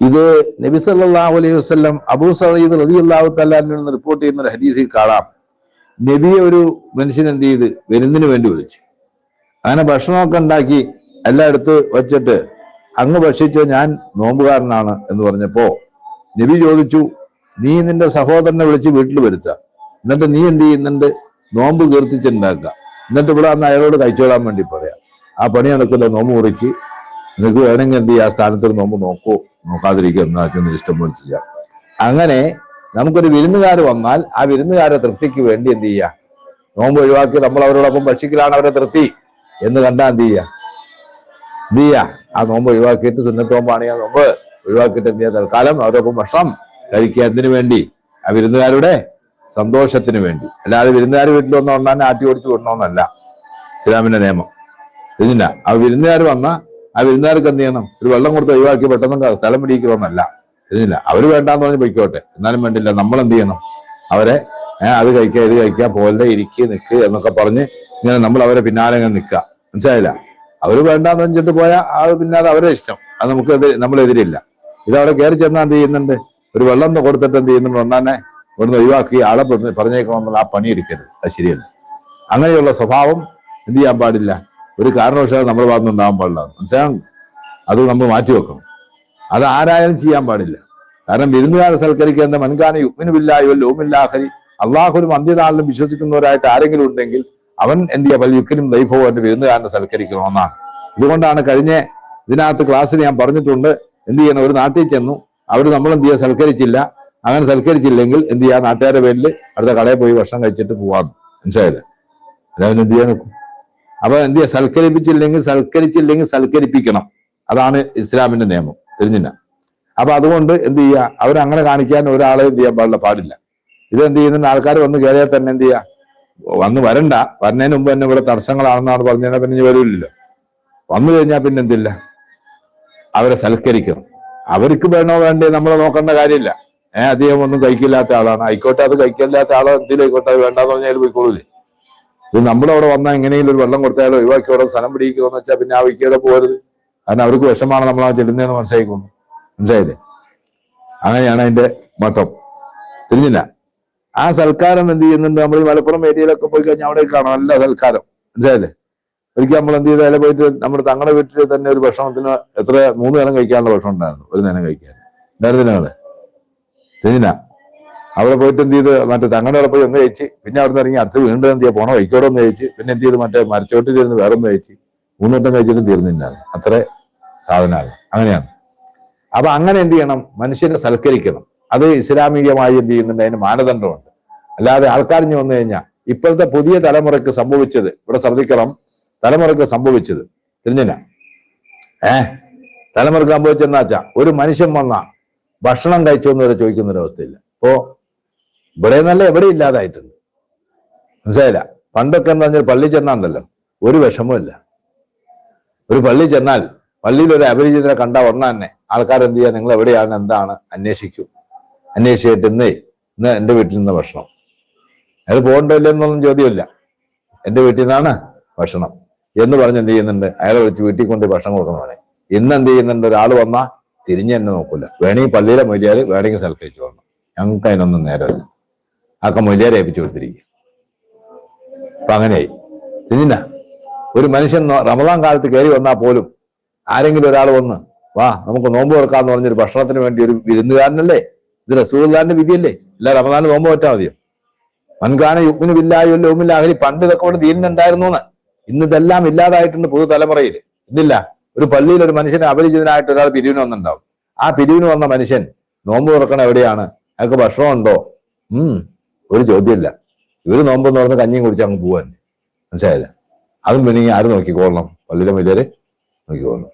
ഇത് നബി സല്ലല്ലാഹു അലൈഹി വസല്ലം അബൂ സഈദ് റളിയല്ലാഹു തആല അൻഹു നിന്ന് റിപ്പോർട്ട് ചെയ്യുന്ന ഒരു ഹദീസിൽ കാണാം. നബിയെ ഒരു മനുഷ്യൻ എന്ത് ചെയ്ത് വിരുന്നിന് വേണ്ടി വിളിച്ചു. അങ്ങനെ ഭക്ഷണമൊക്കെ ഉണ്ടാക്കി എല്ലാം എടുത്ത് വെച്ചിട്ട് അങ്ങ് ഭക്ഷിച്ചോ, ഞാൻ നോമ്പുകാരനാണ് എന്ന് പറഞ്ഞപ്പോ നബി ചോദിച്ചു, നീ നിന്റെ സഹോദരനെ വിളിച്ച് വീട്ടിൽ വരുത്തുക, എന്നിട്ട് നീ എന്ത് ചെയ്യുന്നുണ്ട്, നോമ്പ് കീർത്തിച്ചുണ്ടാക്കുക, എന്നിട്ട് ഇവിടെ വന്ന് അയാളോട് കഴിച്ചോളാൻ വേണ്ടി പറയാം. ആ പണി നടക്കില്ല, നോമ്പ് മുറിക്ക്. നിനക്ക് വേണമെങ്കിൽ എന്ത് ചെയ്യുക, ആ സ്ഥാനത്തൊരു നോമ്പ് നോക്കൂ, നോക്കാതിരിക്കുക, എന്നാ വെച്ചാൽ ഇഷ്ടം പോലെ ചെയ്യാം. അങ്ങനെ നമുക്കൊരു വിരുന്നുകാർ വന്നാൽ ആ വിരുന്നുകാരെ തൃപ്തിക്ക് വേണ്ടി എന്ത് ചെയ്യുക, നോമ്പ് ഒഴിവാക്കി നമ്മൾ അവരോടൊപ്പം ഭക്ഷിക്കലാണ് അവരെ തൃപ്തി എന്ന് കണ്ടാൽ എന്ത് ചെയ്യുക, ആ നോമ്പ് ഒഴിവാക്കിയിട്ട് സുന്നത്ത് നോമ്പാണ് ആ നോമ്പ് ഒഴിവാക്കിയിട്ട് എന്ത് ചെയ്യുക, തൽക്കാലം അവരോടൊപ്പം ഭക്ഷണം കഴിക്കുക. എന്തിനു വേണ്ടി? ആ വിരുന്നുകാരുടെ സന്തോഷത്തിന് വേണ്ടി. അല്ലാതെ വിരുന്നുകാർ വീട്ടിൽ വന്ന ഒന്നാനെ ആട്ടി ഓടിച്ചു വിടണമെന്നല്ല ഇസ്ലാമിന്റെ നിയമം. ഇതില്ല, ആ വിരുന്നുകാർ വന്ന ആ വിരുന്നുകാർക്ക് എന്ത് ചെയ്യണം, ഒരു വെള്ളം കൊടുത്ത് ഒഴിവാക്കി പെട്ടെന്ന് സ്ഥലം പിടിക്കണമെന്നല്ല. ഇതില്ല, അവര് വേണ്ടാന്ന് പറഞ്ഞ് പൊയ്ക്കോട്ടെ, എന്നാലും വേണ്ടില്ല, നമ്മൾ എന്ത് ചെയ്യണം, അവരെ അത് കഴിക്കുക ഇത് കഴിക്കുക പോലെ ഇരിക്കുക നിൽക്കുക എന്നൊക്കെ പറഞ്ഞ് ഇങ്ങനെ നമ്മൾ അവരെ പിന്നാലെ ഇങ്ങനെ നിൽക്കുക. മനസ്സിലായില്ല? അവര് വേണ്ടാന്ന് വെച്ചിട്ട് പോയാൽ അത് പിന്നാലെ അവരെ ഇഷ്ടം, അത് നമുക്ക് നമ്മളെതിരില്ല. ഇതവിടെ കയറി ചെന്നാൽ എന്ത് ചെയ്യുന്നുണ്ട്, ഒരു വെള്ളം കൊടുത്തിട്ട് എന്ത് ചെയ്യുന്നുണ്ട്, ഒന്നാനെ ഇവിടുന്ന് ഒഴിവാക്കി ആളെ പറഞ്ഞേക്കണമെന്നുള്ള ആ പണി എടുക്കരുത്, അത് ശരിയല്ല. അങ്ങനെയുള്ള സ്വഭാവം എന്ത് ചെയ്യാൻ പാടില്ല, ഒരു കാരണവശാലും നമ്മുടെ ഭാഗത്ത് ഉണ്ടാകാൻ പാടില്ല. മനസ്സിലാകും? അത് നമ്മൾ മാറ്റിവെക്കണം. അത് ആരായാലും ചെയ്യാൻ പാടില്ല. കാരണം വിരുന്നുകാരെ സൽക്കരിക്കേണ്ട മൻകാന യുഅ്മിനു ബില്ലാഹി വൽ യൗമിൽ ആഖിർ, അള്ളാഹുവിലും അന്ത്യനാളിലും വിശ്വസിക്കുന്നവരായിട്ട് ആരെങ്കിലും ഉണ്ടെങ്കിൽ അവൻ എന്ത് ചെയ്യുക, പല യുക്കിനും ദൈവവും അവന്റെ വിരുന്നുകാരനെ സൽക്കരിക്കണമെന്നാണ്. ഇതുകൊണ്ടാണ് കഴിഞ്ഞ ഇതിനകത്ത് ക്ലാസ്സിൽ ഞാൻ പറഞ്ഞിട്ടുണ്ട്, എന്ത് ചെയ്യണം, ഒരു നാട്ടിൽ ചെന്നു അവർ നമ്മൾ എന്ത് ചെയ്യുക, സൽക്കരിച്ചില്ല. അങ്ങനെ സൽക്കരിച്ചില്ലെങ്കിൽ എന്ത് ചെയ്യുക, നാട്ടുകാരുടെ പേരിൽ അടുത്ത കടയിൽ പോയി ഭക്ഷണം കഴിച്ചിട്ട് പോവാന്ന്. മനസ്സിലായില്ല? എല്ലാവരും എന്ത് ചെയ്യാൻ നോക്കും. അപ്പൊ എന്ത് ചെയ്യുക, സൽക്കരിച്ചില്ലെങ്കിൽ സൽക്കരിപ്പിക്കണം. അതാണ് ഇസ്ലാമിന്റെ നിയമം. തിരിഞ്ഞില്ല. അപ്പൊ അതുകൊണ്ട് എന്ത് ചെയ്യുക, അവരങ്ങനെ കാണിക്കാൻ ഒരാളെ എന്ത് ചെയ്യാൻ പാടില്ല. ഇത് എന്ത് ചെയ്യുന്ന ആൾക്കാർ വന്ന് കയറിയാൽ തന്നെ എന്ത് ചെയ്യുക, വരുന്നതിന് മുമ്പ് തന്നെ ഇവിടെ തടസ്സങ്ങളാണെന്നാണ് പറഞ്ഞു കഴിഞ്ഞാൽ പിന്നെ വരില്ലല്ലോ. വന്നു കഴിഞ്ഞാൽ പിന്നെ എന്തില്ല, അവരെ സൽക്കരിക്കണം. അവർക്ക് വേണോ വേണ്ടേ നമ്മളെ നോക്കേണ്ട കാര്യമില്ല. അധികം ഒന്നും കഴിക്കില്ലാത്ത ആളാണ്, ആയിക്കോട്ടെ, അത് കഴിക്കില്ലാത്ത ആളോ എന്തിലായിക്കോട്ടെ, അത് വേണ്ടാന്ന് പറഞ്ഞാൽ പോയിക്കോളൂലേ. ഇത് നമ്മളവിടെ വന്നാൽ എങ്ങനെയും ഒരു വെള്ളം കൊടുത്താലോ ഒഴിവാക്കി അവിടെ സ്ഥലം പിടിക്കുമെന്ന് വെച്ചാൽ പിന്നെ ആ വയ്ക്കോടെ പോകരുത്. കാരണം അവർക്ക് വിഷമാണ് നമ്മൾ ആ ചെല്ലുന്നതെന്ന് മനസ്സിലാക്കുന്നു. മനസ്സിലായില്ലേ? അങ്ങനെയാണ് അതിന്റെ മട്ടം. തിരിഞ്ഞില്ല. ആ സൽക്കാരം എന്ത് ചെയ്യുന്നുണ്ട്, നമ്മൾ ഈ മലപ്പുറം ഏരിയയിലൊക്കെ പോയി കഴിഞ്ഞാൽ അവിടെ കാണാം നല്ല സൽക്കാരം. മനസ്സിലായില്ലേ? ഒരിക്കൽ നമ്മൾ എന്ത് ചെയ്താലും പോയിട്ട് നമ്മുടെ തങ്ങളുടെ വീട്ടിൽ തന്നെ ഒരു ഭക്ഷണത്തിന് എത്ര 3 നേരം കഴിക്കാനുള്ള ഭക്ഷണം ഉണ്ടായിരുന്നു, ഒരു നേരം കഴിക്കാൻ ഉണ്ടായിരുന്നില്ല. ഞങ്ങള് തിരിഞ്ഞില്ല. അവിടെ പോയിട്ട് എന്ത് ചെയ്ത്, മറ്റേ തങ്ങളുടെ അവിടെ പോയി ഒന്ന് കഴിച്ച്, പിന്നെ അവിടെ നിന്ന് ഇറങ്ങി അടുത്ത് വീണ്ടും എന്ത് ചെയ്യുക, പോണ വൈക്കോടെ ഒന്ന് കഴിച്ച്, പിന്നെ എന്ത് ചെയ്ത് മറ്റേ മരച്ചോട്ടിൽ ഇരുന്ന് വേറെ ഒന്ന് കഴിച്ച് 3 വട്ടം കഴിച്ചിട്ടും തീർന്നില്ല. അത്ര സാധനമാണ്. അങ്ങനെയാണ്. അപ്പൊ അങ്ങനെ എന്ത് ചെയ്യണം, മനുഷ്യനെ സൽക്കരിക്കണം. അത് ഇസ്ലാമികമായി എന്ത് ചെയ്യുന്നുണ്ട്, അതിന് മാനദണ്ഡമുണ്ട്. അല്ലാതെ ആൾക്കാരിഞ്ഞ് വന്നു കഴിഞ്ഞാൽ ഇപ്പോഴത്തെ പുതിയ തലമുറയ്ക്ക് സംഭവിച്ചത്, ഇവിടെ ശ്രദ്ധിക്കണം, തലമുറയ്ക്ക് സംഭവിച്ചത് തിരിഞ്ഞില്ല. തലമുറക്ക് സംഭവിച്ചെന്നാ വെച്ചാ, ഒരു മനുഷ്യൻ വന്ന ഭക്ഷണം കഴിച്ചോന്ന് വരെ ചോദിക്കുന്നൊരവസ്ഥയില്ല. ഇപ്പോ ഇവിടെ നല്ല എവിടെ ഇല്ലാതായിട്ടുണ്ട്. മനസ്സിലായില്ല? പണ്ടൊക്കെ എന്താ പറഞ്ഞാൽ പള്ളി ചെന്നാണ്ടല്ലോ ഒരു വിഷമമില്ല. ഒരു പള്ളി ചെന്നാൽ പള്ളിയിൽ ഒരു അപരിചിതരെ കണ്ട ഉടനെ തന്നെ ആൾക്കാർ എന്ത് ചെയ്യാൻ, നിങ്ങൾ എവിടെയാണ് എന്താണ് അന്വേഷിക്കും. അന്വേഷിച്ചിട്ട് ഇന്ന് എൻ്റെ വീട്ടിൽ നിന്ന് ഭക്ഷണം, അത് പോകണ്ടല്ലോ എന്നൊന്നും ചോദ്യമില്ല, എൻ്റെ വീട്ടിൽ നിന്നാണ് ഭക്ഷണം എന്ന് പറഞ്ഞ് എന്ത് ചെയ്യുന്നുണ്ട്, അയാളെ വിളിച്ച് വീട്ടിൽ കൊണ്ട് ഭക്ഷണം കൊടുക്കണവരെ. ഇന്ന് എന്ത് ചെയ്യുന്നുണ്ട്, ഒരാൾ വന്നാൽ തിരിഞ്ഞ് തന്നെ നോക്കില്ല. വേണമെങ്കിൽ പള്ളിയിലെ മൊയ്ലിയാർ വേണമെങ്കിൽ സൽക്കരിച്ചു കൊള്ളണം. ഞങ്ങൾക്ക് അതിനൊന്നും നേരമില്ല. ആക്കെ മൊയ്ലിയാരെ ഏൽപ്പിച്ചു കൊടുത്തിരിക്കുക. അപ്പൊ അങ്ങനെയായി. തിരിഞ്ഞ ഒരു മനുഷ്യൻ റമദാൻ കാലത്ത് കയറി വന്നാൽ പോലും ആരെങ്കിലും ഒരാൾ വന്ന് വാ നമുക്ക് നോമ്പ് തുറക്കാന്ന് പറഞ്ഞൊരു ഭക്ഷണത്തിന് വേണ്ടി, ഒരു വിരുന്നുകാരനല്ലേ, ഇത് റസൂലുള്ളാഹിന്റെ വിധിയല്ലേ, ഇല്ല റമദാന് നോമ്പ് പറ്റാൽ മതിയോ? മൻകാന യുഅ്മിനു ബില്ലാഹി വൽ യൗമിൽ ആഖിർ, പണ്ട് ഇതൊക്കെ ഇവിടെ ദീനിനുണ്ടായിരുന്നു എന്ന്. ഇന്ന് ഇതെല്ലാം ഇല്ലാതായിട്ടുണ്ട് പുതുതലമുറയിൽ. ഇതില്ല. ഒരു പള്ളിയിൽ ഒരു മനുഷ്യന് അപരിചിതനായിട്ട് ഒരാൾ പിരിവിന് വന്നിട്ടുണ്ടാവും. ആ പിരിവിന് വന്ന മനുഷ്യൻ നോമ്പ് തുറക്കണ എവിടെയാണ്, അയാൾക്ക് ഭക്ഷണം ഉണ്ടോ? ഒരു ചോദ്യമില്ല. ഇവര് നോമ്പെന്ന് പറഞ്ഞ് കഞ്ഞിയും കുടിച്ച് അങ്ങ് പോവാൻ. മനസ്സിലായില്ല? അതും പിന്നെ ആര് നോക്കിക്കോളണം? പള്ളിയിലെ വലിയവര് നോക്കിക്കോളണം.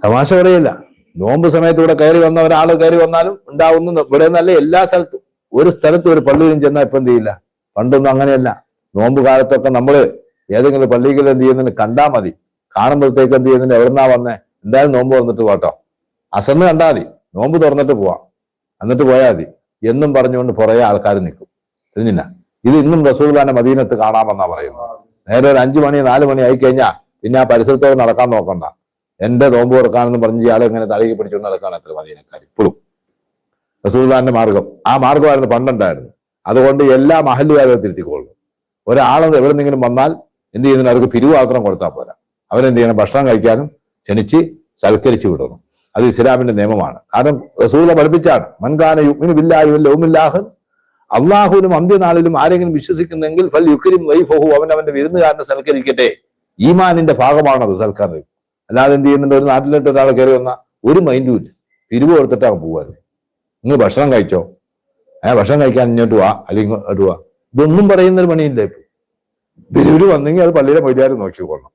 തമാശ പറയില്ല. നോമ്പ് സമയത്ത് ഇവിടെ കയറി വന്ന ഒരാൾ കയറി വന്നാലും ഉണ്ടാവുന്നു. ഇവിടെ നല്ല എല്ലാ സ്ഥലത്തും, ഒരു സ്ഥലത്തും ഒരു പള്ളിയിലും ചെന്നാൽ ഇപ്പം എന്ത് ചെയ്യില്ല. പണ്ടൊന്നും അങ്ങനെയല്ല. നോമ്പ് കാലത്തൊക്കെ നമ്മള് ഏതെങ്കിലും പള്ളികൾ എന്ത് ചെയ്യുന്നതിന് കണ്ടാൽ മതി. കാണുമ്പോഴത്തേക്ക് എന്ത് ചെയ്യുന്നതിന് എവിടുന്നാ വന്നേ, എന്തായാലും നോമ്പ് തുറന്നിട്ട് പോട്ടോ, അസന്ന് കണ്ടാൽ മതി, നോമ്പ് തുറന്നിട്ട് പോവാം, എന്നിട്ട് പോയാൽ മതി എന്നും പറഞ്ഞുകൊണ്ട് പുറകെ ആൾക്കാർ നിൽക്കും. തിരിഞ്ഞില്ല. ഇത് ഇന്നും റസൂലുള്ളാഹിന്റെ മദീനത്ത് കാണാമെന്നാ പറയുന്നത്. നേരെ ഒരു 5 മണി 4 മണി ആയി കഴിഞ്ഞാൽ പിന്നെ ആ പരിസരത്തോട് നടക്കാൻ നോക്കണ്ട. എന്റെ നോമ്പ് തുറക്കാനെന്ന് പറഞ്ഞ് ഇയാളെ ഇങ്ങനെ തലയിൽ പിടിച്ചുകൊണ്ട് നടക്കാണ് അത്ര മദീനക്കാർ ഇപ്പോഴും. റസൂലുള്ളാഹിന്റെ മാർഗം ആ മാർഗമായിരുന്നു പണ്ടുണ്ടായിരുന്നു. അതുകൊണ്ട് എല്ലാ മഹല്ലുകാരും തിരുത്തിക്കൊള്ളും. ഒരാളെ എവിടെ നിന്നെങ്കിലും വന്നാൽ എന്ത് ചെയ്യുന്നു, അവർക്ക് പിരിവ് മാത്രം കൊടുത്താൽ പോരാ, അവരെന്ത് ചെയ്യണം, ഭക്ഷണം കഴിക്കാനും ക്ഷണിച്ച് സൽക്കരിച്ചു വിടണം. അത് ഇസ്ലാമിന്റെ നിയമമാണ്. കാരണം റസൂല പഠിപ്പിച്ചാണ്, മൻകാന യുഅ്മിനു ബില്ലാഹി വൽ യൗമിൽ ആഖിർ, അള്ളാഹുവിനും അന്ത്യനാളിലും ആരെങ്കിലും വിശ്വസിക്കുന്നെങ്കിൽ ഫൽ യുക്രിം വൈഫഹു, അവന്റെ വിരുന്നുകാരനെ സൽക്കരിക്കട്ടെ. ഈമാനിന്റെ ഭാഗമാണത് സൽക്കാരം. അല്ലാതെ എന്ത് ചെയ്യുന്നുണ്ട്, ഒരു നാട്ടിലിട്ട് ഒരാളെ കയറി വന്നാൽ ഒരു മൈൻഡും ഇല്ല, പിരിവ് കൊടുത്തിട്ടാണ് പോവാറ്. നിങ്ങൾ ഭക്ഷണം കഴിച്ചോ, ഭക്ഷണം കഴിക്കാൻ ഇങ്ങോട്ട് വാ, അല്ലെങ്കിൽ ഇങ്ങോട്ട് വാ, ഇതൊന്നും പറയുന്നൊരു പണിയില്ല. ഇപ്പൊ പിരിവിന് വന്നെങ്കിൽ അത് പള്ളിയിലെ മൊയ്യാർ നോക്കിക്കൊള്ളണം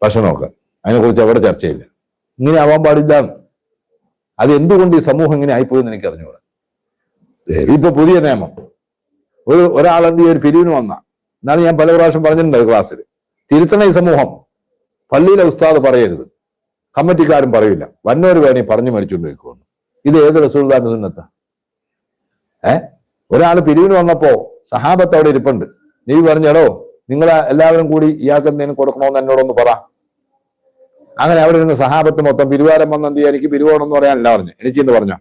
ഭക്ഷണമൊക്കെ, അതിനെക്കുറിച്ച് അവിടെ ചർച്ചയില്ല. ഇങ്ങനെ ആവാൻ പാടില്ല. അത് എന്തുകൊണ്ട് ഈ സമൂഹം ഇങ്ങനെ ആയിപ്പോയെന്ന് എനിക്ക് അറിഞ്ഞുകൂടാ. ഇപ്പൊ പുതിയ നിയമം, ഒരാളെന്ത് ഒരു പിരിവിന് വന്ന, എന്നാലും ഞാൻ പല പ്രാവശ്യം പറഞ്ഞിട്ടുണ്ട് ക്ലാസ്സിൽ, തിരുത്തണ ഈ സമൂഹം. പള്ളിയിലെ ഉസ്താദ് പറയരുത്, കമ്മിറ്റിക്കാരും പറയില്ല, വന്നവർ വേണേ പറഞ്ഞു മരിച്ചുകൊണ്ട് പോയിക്കോന്നു. ഇത് ഏത് റസൂലുള്ളാഹിന്റെ സുന്നത്താ? ഒരാൾ പിരിവിന് വന്നപ്പോ സഹാബത്ത് അവിടെ ഇരിപ്പുണ്ട്. നീ പറഞ്ഞോ, നിങ്ങളെ എല്ലാവരും കൂടി ഇയാൾക്ക് എന്തെങ്കിലും കൊടുക്കണമെന്ന് എന്നോടൊന്ന് പറ. അങ്ങനെ അവിടെ ഇരുന്ന് സഹാബത്ത് മൊത്തം പിരിവാരം വന്ന് എന്ത് ചെയ്യാൻ, എനിക്ക് പിരിവോണമെന്ന് പറയാനല്ല പറഞ്ഞു, എനിക്കെന്ന് പറഞ്ഞോ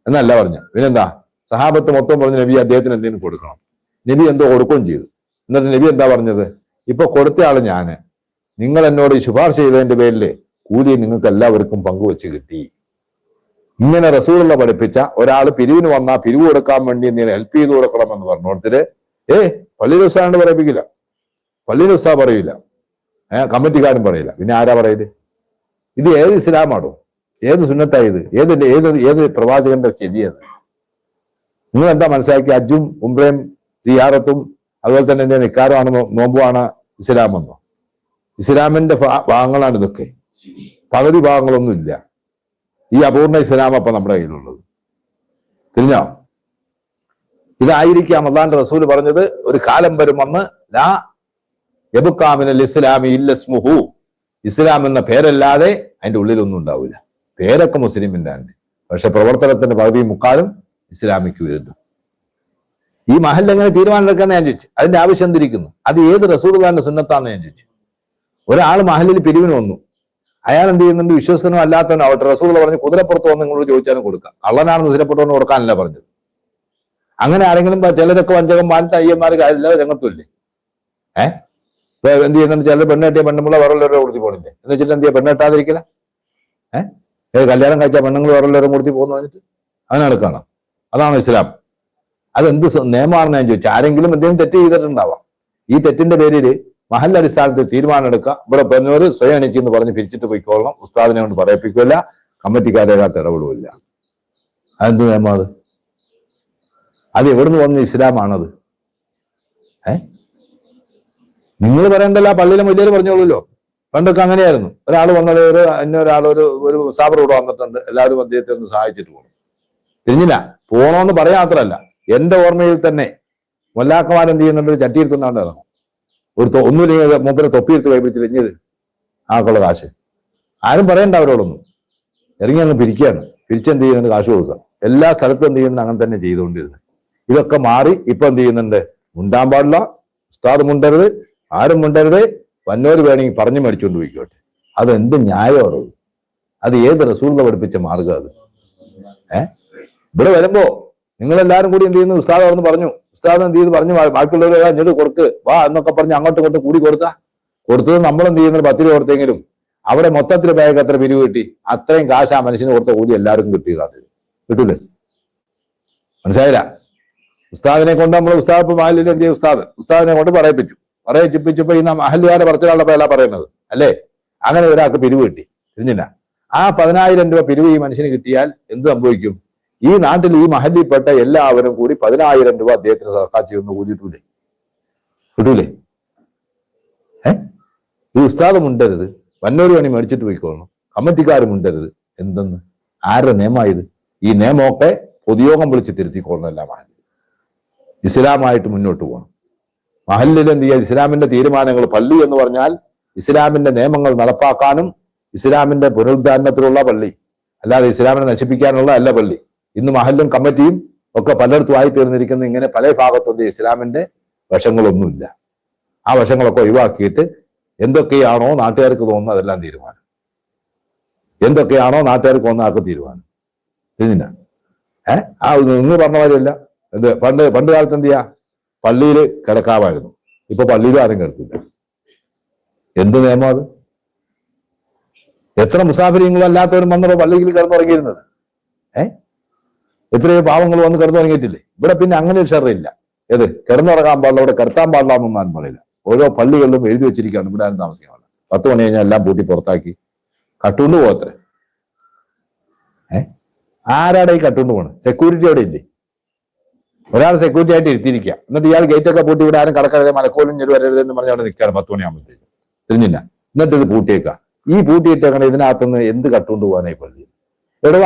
എന്നല്ല പറഞ്ഞു. പിന്നെന്താ, സഹാബത്ത് മൊത്തം പറഞ്ഞു നബി അദ്ദേഹത്തിന് എന്തെങ്കിലും കൊടുക്കണം. നബി എന്തോ കൊടുക്കുകയും ചെയ്തു. എന്നിട്ട് നബി എന്താ പറഞ്ഞത്, ഇപ്പൊ കൊടുത്തയാള് ഞാന്, നിങ്ങൾ എന്നോട് ശുപാർശ ചെയ്തതിന്റെ പേരിൽ കൂലി നിങ്ങൾക്ക് എല്ലാവർക്കും പങ്കുവെച്ച് കിട്ടി. ഇങ്ങനെ റസൂലുള്ള പഠിപ്പിച്ച ഒരാൾ പിരിവിന് വന്നാൽ പിരിവ് കൊടുക്കാൻ വേണ്ടി എന്തെങ്കിലും ഹെൽപ്പ് ചെയ്ത് കൊടുക്കണം എന്ന് പറഞ്ഞോടത്തില് പള്ളിയിൽ ഉസ്താദിനോട് പറയിപ്പിക്കില്ല, പള്ളിയിൽ ഉസ്താദ് പറയില്ല, കമ്മിറ്റിക്കാരും പറയില്ല, പിന്നെ ആരാ പറയത്? ഇത് ഏത് ഇസ്ലാമാണോ? ഏത് സുന്നത്തായത്? ഏത് പ്രവാചകന്റെ ചെവിയത്? നിങ്ങൾ എന്താ മനസ്സിലാക്കി? ഹജ്ജും ഉംറയും സിയാറത്തും അതുപോലെ തന്നെ എന്താ നിക്കാറുമാണ് നോമ്പുമാണ് ഇസ്ലാമെന്നോ? ഇസ്ലാമിന്റെ ഭാഗങ്ങളാണ് ഇതൊക്കെ, പകുതി ഭാഗങ്ങളൊന്നും ഇല്ല. ഈ അപൂർണ ഇസ്ലാം അപ്പൊ നമ്മുടെ കയ്യിലുള്ളത്. തിരിഞ്ഞോ? ഇതായിരിക്കാം അല്ലാഹുവിന്റെ റസൂൽ പറഞ്ഞത്, ഒരു കാലം വരും വന്ന് ലാ യബ്ഖാ മിനൽ ഇസ്ലാമി ഇല്ല ഇസ്മുഹു, ഇസ്ലാം എന്ന പേരല്ലാതെ അതിന്റെ ഉള്ളിലൊന്നും ഉണ്ടാവില്ല. പേരൊക്കെ മുസ്ലിമിന്റെ ആണ്, പക്ഷെ പ്രവർത്തനത്തിന്റെ പകുതി മുക്കാലും ഇസ്ലാമിക്ക് വിരുദ്ധം. ഈ മഹൽ എങ്ങനെ തീരുമാനമെടുക്കാന്ന് ഞാൻ ചോദിച്ചു. അതിന്റെ ആവശ്യം എന്തിരിക്കുന്നു? അത് ഏത് റസൂലുള്ളാഹിന്റെ സുന്നത്താന്ന് ഞാൻ ചോദിച്ചു. ഒരാൾ മഹലിൽ പിരിവിന് വന്നു, അയാൾ എന്ത് ചെയ്യുന്നുണ്ട്, വിശ്വസനോ അല്ലാത്തവനോ ആവട്ടെ, റസൂലുള്ള പറഞ്ഞ് കുതിരപ്പുറത്ത് വന്ന് നിങ്ങളോട് ചോദിച്ചാലും കൊടുക്കാം. അള്ളനാണ് കുതിരപ്പുറത്ത് കൊടുക്കാനല്ല പറഞ്ഞത്. അങ്ങനെ ആരെങ്കിലും, ചിലരൊക്കെ വഞ്ചകം മാനിട്ട് അയ്യന്മാർ എല്ലാ രംഗത്തുമില്ലേ? എന്ത് ചെയ്യുന്നുണ്ട്, ചിലർ പെണ്ണെട്ടിയ പെണ്ണുമുള്ള വേറെല്ലാവരും കൊടുത്തി പോകണില്ലേ എന്ന് വെച്ചിട്ട് എന്ത് ചെയ്യാ, പെണ്ണെട്ടാതിരിക്കില്ല? കല്യാണം കഴിച്ചാൽ പെണ്ണുങ്ങൾ വേറെല്ലാവരും കൊടുത്തി പോകുന്നു പറഞ്ഞിട്ട് അങ്ങനെ നടക്കണം. അതാണ് ഇസ്ലാം. അതെന്ത് നിയമമാണെന്ന് ഞാൻ ചോദിച്ചു. ആരെങ്കിലും എന്തെങ്കിലും തെറ്റ് ചെയ്തിട്ടുണ്ടാവാം. ഈ തെറ്റിന്റെ പേരിൽ മഹൽ അടിസ്ഥാനത്തിൽ തീരുമാനം എടുക്കുക, ഇവിടെ പെണ്ണൂര് സ്വയം എണീച്ചെന്ന് പറഞ്ഞ് പിരിച്ചിട്ട് പോയിക്കോളണം, ഉസ്താദിനെ കൊണ്ട് പറയിപ്പിക്കില്ല, കമ്മിറ്റിക്കാരേക്കാത്ത ഇടപെടില്ല. അതെന്ത് നിയമം? അത് എവിടുന്ന് വന്ന ഇസ്ലാമാണത്? നിങ്ങൾ പറയണ്ടല്ല, പള്ളിയിലെ വലിയ പറഞ്ഞോളൂല്ലോ. പണ്ടൊക്കെ അങ്ങനെയായിരുന്നു. ഒരാൾ വന്നത് ഒരു മുസാഫർ ഇവിടെ വന്നിട്ടുണ്ട്, എല്ലാവരും അദ്ദേഹത്തെ ഒന്ന് സഹായിച്ചിട്ട് പോകും. തിരിഞ്ഞില്ല, പോകണമെന്ന് പറയാൻ മാത്രമല്ല, എന്റെ ഓർമ്മയിൽ തന്നെ മൊല്ലാക്കന്മാരെന്ത് ചെയ്യുന്നുണ്ട്, ചട്ടിയെടുത്തുകൊണ്ടാണ് ഇറങ്ങും. ഒന്നുമില്ലെങ്കിൽ മൂപ്പരെ തൊപ്പിയെടുത്ത് കൈപിടിച്ച് ഇഞ്ഞത് ആക്കുള്ള കാശ്. ആരും പറയണ്ട അവരോടൊന്നും, ഇറങ്ങി അങ്ങ് പിരിക്കുകയാണ്. പിരിച്ചെന്ത് ചെയ്യുന്നുണ്ട്, കാശ് കൊടുക്കുക. എല്ലാ സ്ഥലത്തും എന്ത് ചെയ്യുന്നത് അങ്ങനെ തന്നെ ചെയ്തുകൊണ്ടിരുന്നത്. ഇതൊക്കെ മാറി ഇപ്പൊ എന്ത് ചെയ്യുന്നുണ്ട്, മുണ്ടാൻ പാടില്ല, ഉസ്താദ് മുണ്ടരുത്, ആരും മുണ്ടരുത്, വന്നോര് വേണമെങ്കിൽ പറഞ്ഞു മേടിച്ചുകൊണ്ട് പോയിക്കോട്ടെ. അതെന്ത് ന്യായമാണ്? അത് ഏത് റസൂലിനെ പഠിപ്പിച്ച മാർഗം അത്? ഇവിടെ വരുമ്പോ നിങ്ങളെല്ലാരും കൂടി എന്ത് ചെയ്യുന്നു, ഉസ്താദ് അവിടുന്ന് പറഞ്ഞു, ഉസ്താദ് എന്ത് ചെയ്ത് പറഞ്ഞു, ബാക്കിയുള്ളവരെ ഇങ്ങോട്ട് കൊടുക്ക് വാ എന്നൊക്കെ പറഞ്ഞ് അങ്ങോട്ടും ഇങ്ങോട്ടും കൂടി കൊടുത്തത് നമ്മൾ എന്ത് ചെയ്യുന്നത്, 10 രൂപ കൊടുത്തെങ്കിലും അവിടെ മൊത്തത്തിൽ ബാഗ് എത്ര പിരിവ് കിട്ടി, അത്രയും കാശ് ആ മനുഷ്യന് കൊടുത്ത കൂലി എല്ലാവർക്കും കിട്ടിയതാണ്. കിട്ടൂലേ? മനസ്സിലായില്ല? ഉസ്താദിനെ കൊണ്ട് നമ്മൾ ഉസ്താദ് മഹലിൽ എന്ത് ചെയ്യും, ഉസ്താദിനെ കൊണ്ട് പറയിപ്പിച്ചപ്പോ ഈ മഹല്ലുകാരെ പറച്ചിലാണല്ലോ എല്ലാം പറയുന്നത് അല്ലേ? അങ്ങനെ ഒരാൾക്ക് പിരിവ് കിട്ടി, തിരിഞ്ഞില്ല. ആ 10,000 രൂപ പിരിവ് ഈ മനുഷ്യന് കിട്ടിയാൽ എന്ത് സംഭവിക്കും? ഈ നാട്ടിൽ ഈ മഹല്ലിൽപ്പെട്ട എല്ലാവരും കൂടി 10,000 രൂപ അദ്ദേഹത്തിന് സർക്കാർ ചെയ്യുന്ന കൂലിട്ടൂലേ? കിട്ടൂലേ? ഈ ഉസ്താദ് മുണ്ടരുത്, വന്നൂര് പണി മേടിച്ചിട്ട് പോയിക്കോളണം, കമ്മിറ്റിക്കാരും മുണ്ടരുത്. എന്തെന്ന് ആരുടെ നിയമമായത്? ഈ നിയമമൊക്കെ പൊതുയോഗം വിളിച്ച് തിരുത്തിക്കൊള്ളണമല്ല മഹല്ലിൽ. ഇസ്ലാമായിട്ട് മുന്നോട്ട് പോകണം. മഹല്ലിൽ എന്ത് ചെയ്യുക, ഇസ്ലാമിന്റെ തീരുമാനങ്ങൾ, പള്ളി എന്ന് പറഞ്ഞാൽ ഇസ്ലാമിന്റെ നിയമങ്ങൾ നടപ്പാക്കാനും ഇസ്ലാമിന്റെ പുനരുദ്ധാരണത്തിലുള്ള പള്ളി, അല്ലാതെ ഇസ്ലാമിനെ നശിപ്പിക്കാനുള്ള അല്ല പള്ളി. ഇന്ന് മഹല്ലും കമ്മിറ്റിയും ഒക്കെ പലയിടത്തും ആയി തീർന്നിരിക്കുന്ന ഇങ്ങനെ പല ഭാഗത്തുണ്ട് ഇസ്ലാമിന്റെ വശങ്ങളൊന്നുമില്ല. ആ വശങ്ങളൊക്കെ ഒഴിവാക്കിയിട്ട് എന്തൊക്കെയാണോ നാട്ടുകാർക്ക് തോന്നുന്നത് അതെല്ലാം തീരുമാനം. എന്തൊക്കെയാണോ നാട്ടുകാർക്ക് ഒന്നാക്കി തീരുമാനം. തിരിഞ്ഞില്ല. നിങ്ങൾ പറഞ്ഞ കാര്യമല്ല. പണ്ട് കാലത്ത് എന്ത് ചെയ്യാ, പള്ളിയിൽ കിടക്കാമായിരുന്നു. ഇപ്പൊ പള്ളിയിലും ആരും കിടക്കില്ല. എന്ത് നിയമം അത്? എത്ര മുസാഫിരിങ്ങളും അല്ലാത്തവരും വന്നപ്പോ പള്ളിയിൽ കിടന്നുറങ്ങിയിരുന്നത്. എത്രയോ പാവങ്ങൾ വന്ന് കിടന്നുറങ്ങിയിട്ടില്ലേ? ഇവിടെ പിന്നെ അങ്ങനെ ഒരു ഷെറില്ല. കിടന്നുറങ്ങാൻ പാടില്ല, ഇവിടെ കിടത്താൻ പാടില്ല എന്നൊന്നും ആരും പറയില്ല. ഓരോ പള്ളികളിലും എഴുതി വെച്ചിരിക്കുകയാണ് ഇവിടെ ആരും താമസിക്കാൻ പാടില്ല. 10 മണി കഴിഞ്ഞാൽ എല്ലാം പൂട്ടി പുറത്താക്കി കട്ടുകൊണ്ട് പോകത്രേ. ആരാടെ ഈ കട്ടുകൊണ്ട് പോണ്? സെക്യൂരിറ്റി അവിടെ ഇല്ലേ? ഒരാൾ സെക്യൂരിറ്റി ആയിട്ട് ഇരുത്തിയിരിക്കുക. എന്നിട്ട് ഇയാൾ ഗേറ്റൊക്കെ പൂട്ടി ഇവിടെ ആരും കടക്കരുത്, മലക്കോലും ഞെരു വരരുതെന്ന് പറഞ്ഞ് അവിടെ നിൽക്കാറ് 10 മണിയാകുമ്പോഴത്തേക്ക്. തിരിഞ്ഞില്ല. എന്നിട്ട് ഇത് പൂട്ടിയേക്കാം. ഈ പൂട്ടിയിട്ടേക്കണ ഇതിനകത്തുനിന്ന് എന്ത് കട്ടുകൊണ്ട് പോകാനായി പള്ളി?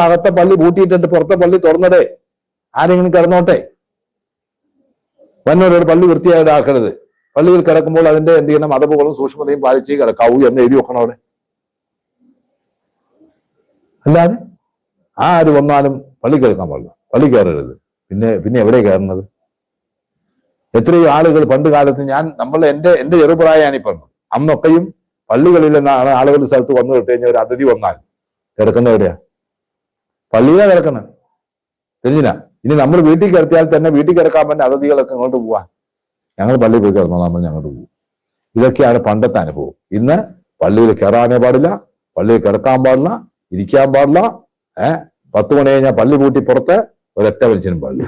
അകത്തെ പള്ളി പൂട്ടിയിട്ടിട്ട് പുറത്തെ പള്ളി തുറന്നടേ, ആരെങ്കിലും കിടന്നോട്ടെ. വന്നവരോട് പള്ളി വൃത്തിയായിട്ട് ആക്കരുത്. പള്ളിയിൽ കിടക്കുമ്പോൾ അതിന്റെ എന്ത് ചെയ്യണം, അതവുകളും സൂക്ഷ്മതയും പാലിച്ച് കിടക്കാവൂ എന്ന് എഴുതി വെക്കണം അവിടെ. അല്ലാതെ ആര് വന്നാലും പള്ളി കേൾക്കാൻ പാടില്ല, പള്ളി കയറരുത്. പിന്നെ എവിടെ കയറുന്നത്? എത്രയോ ആളുകൾ പണ്ട് കാലത്ത് എന്റെ ചെറുപ്രായമാണ് ഈ പറഞ്ഞത്. അന്നൊക്കെയും പള്ളികളിൽ നിന്നാണ് ആളുകൾ സ്ഥലത്ത് വന്നു കിട്ടു കഴിഞ്ഞാൽ ഒരു അതിഥി വന്നാൽ കിടക്കുന്ന എവിടെയാ? പള്ളിയിലാണ് കിടക്കുന്നത്. தெரிஞ்சிല്ല. ഇനി നമ്മൾ വീട്ടിൽ കിടത്തിയാൽ തന്നെ വീട്ടിൽ കിടക്കാൻ പറ്റുന്ന അതിഥികളൊക്കെ ഇങ്ങോട്ട് പോവാ, ഞങ്ങൾ പള്ളിയിൽ പോയി കിടന്നോളാം നമ്മൾ ഞങ്ങോട്ട് പോകും. ഇതൊക്കെയാണ് പണ്ടത്തെ അനുഭവം. ഇന്ന് പള്ളിയിൽ കയറാനേ പാടില്ല, പള്ളിയിൽ കിടക്കാൻ പാടില്ല, ഇരിക്കാൻ പാടില്ല. 10 മണി കഴിഞ്ഞാൽ പള്ളി പൂട്ടി പുറത്ത് ഒരൊറ്റ വലിച്ചിനും പാടില്ല.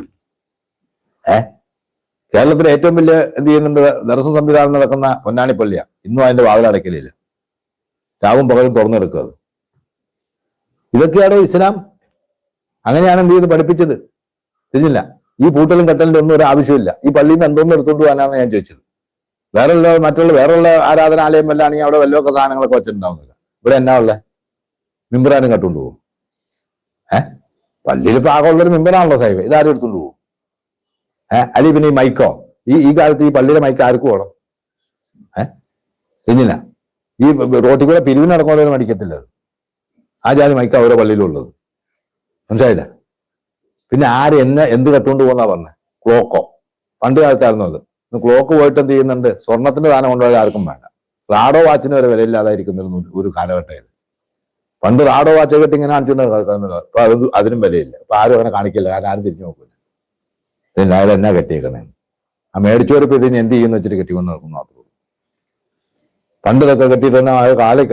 കേരളത്തിലെ ഏറ്റവും വലിയ എന്ത് ചെയ്യുന്നുണ്ട്, ദർശന സംവിധാനം നടക്കുന്ന പൊന്നാനി പള്ളിയാണ്. ഇന്നും അതിന്റെ വാതിലടക്കലില്ല, രാവും പകലും തുറന്നെടുക്കുക. ഇതൊക്കെയാണോ ഇസ്ലാം? അങ്ങനെയാണ് എന്ത് ചെയ്ത് പഠിപ്പിച്ചത്? തിരിഞ്ഞില്ല. ഈ പൂട്ടലും കെട്ടലിന്റെ ഒന്നും ഒരു ആവശ്യമില്ല. ഈ പള്ളിയിൽ നിന്ന് എന്തോന്നും എടുത്തുകൊണ്ട് പോകാനാണ് ഞാൻ ചോദിച്ചത്. വേറെയുള്ള ആരാധനാലയം വല്ലാണെങ്കിൽ അവിടെ വല്ലതൊക്കെ സാധനങ്ങളൊക്കെ വെച്ചിട്ടുണ്ടാവുന്നില്ല. ഇവിടെ എന്നാ ഉള്ളത്? മിമ്പറാനും കട്ടുകൊണ്ട് പോകും. പള്ളിയിൽ ഇപ്പൊ ആകെയുള്ളൊരു മിമ്പറാണല്ലോ സാഹിബ്, ഇതാരും എടുത്തുകൊണ്ട് പോകും. അല്ലെ പിന്നെ ഈ മൈക്കോ, ഈ കാലത്ത് ഈ പള്ളിയിലെ മൈക്ക് ആർക്കും വേണം? തിരിഞ്ഞില്ല. ഈ റോട്ടിൽ കൂടെ പിരിവിന് നടക്കുന്നവരും മടിക്കത്തില്ല. ആ ജാതി മൈക്ക ഓരോ പള്ളിയിലുള്ളത്, മനസ്സിലായില്ല? പിന്നെ എന്ത് കട്ടുകൊണ്ട് പോകുന്നാ പറഞ്ഞത്? ക്ലോക്കോ. പണ്ട് കാലത്തായിരുന്നു അത്. ക്ലോക്ക് പോയിട്ട് എന്ത് ചെയ്യുന്നുണ്ട്? സ്വർണത്തിന്റെ ദാനം കൊണ്ടുപോയാൽ ആർക്കും വേണ്ട. റാഡോ വാച്ചിന് വരെ വിലയില്ലാതായിരിക്കുന്ന ഒരു കാലഘട്ടമായിരുന്നു. പണ്ട് റാഡോ വാച്ച് കെട്ടി ഇങ്ങനെ കാണിച്ചുകൊണ്ട് അപ്പൊ അതിനും വിലയില്ല. അപ്പൊ ആരും അങ്ങനെ കാണിക്കില്ല, കാരണം ആരും തിരിഞ്ഞു നോക്കില്ല. ഇതിനായാലും എന്നാ കെട്ടിയേക്കണേ? ആ മേടിച്ചവരിപ്പോ ഇതിന് എന്ത് ചെയ്യുന്ന വെച്ചിട്ട് കെട്ടിക്കൊണ്ട് നടക്കുന്നു മാത്രമേ ഉള്ളൂ. പണ്ട് ഇതൊക്കെ കെട്ടിയിട്ട് തന്നെ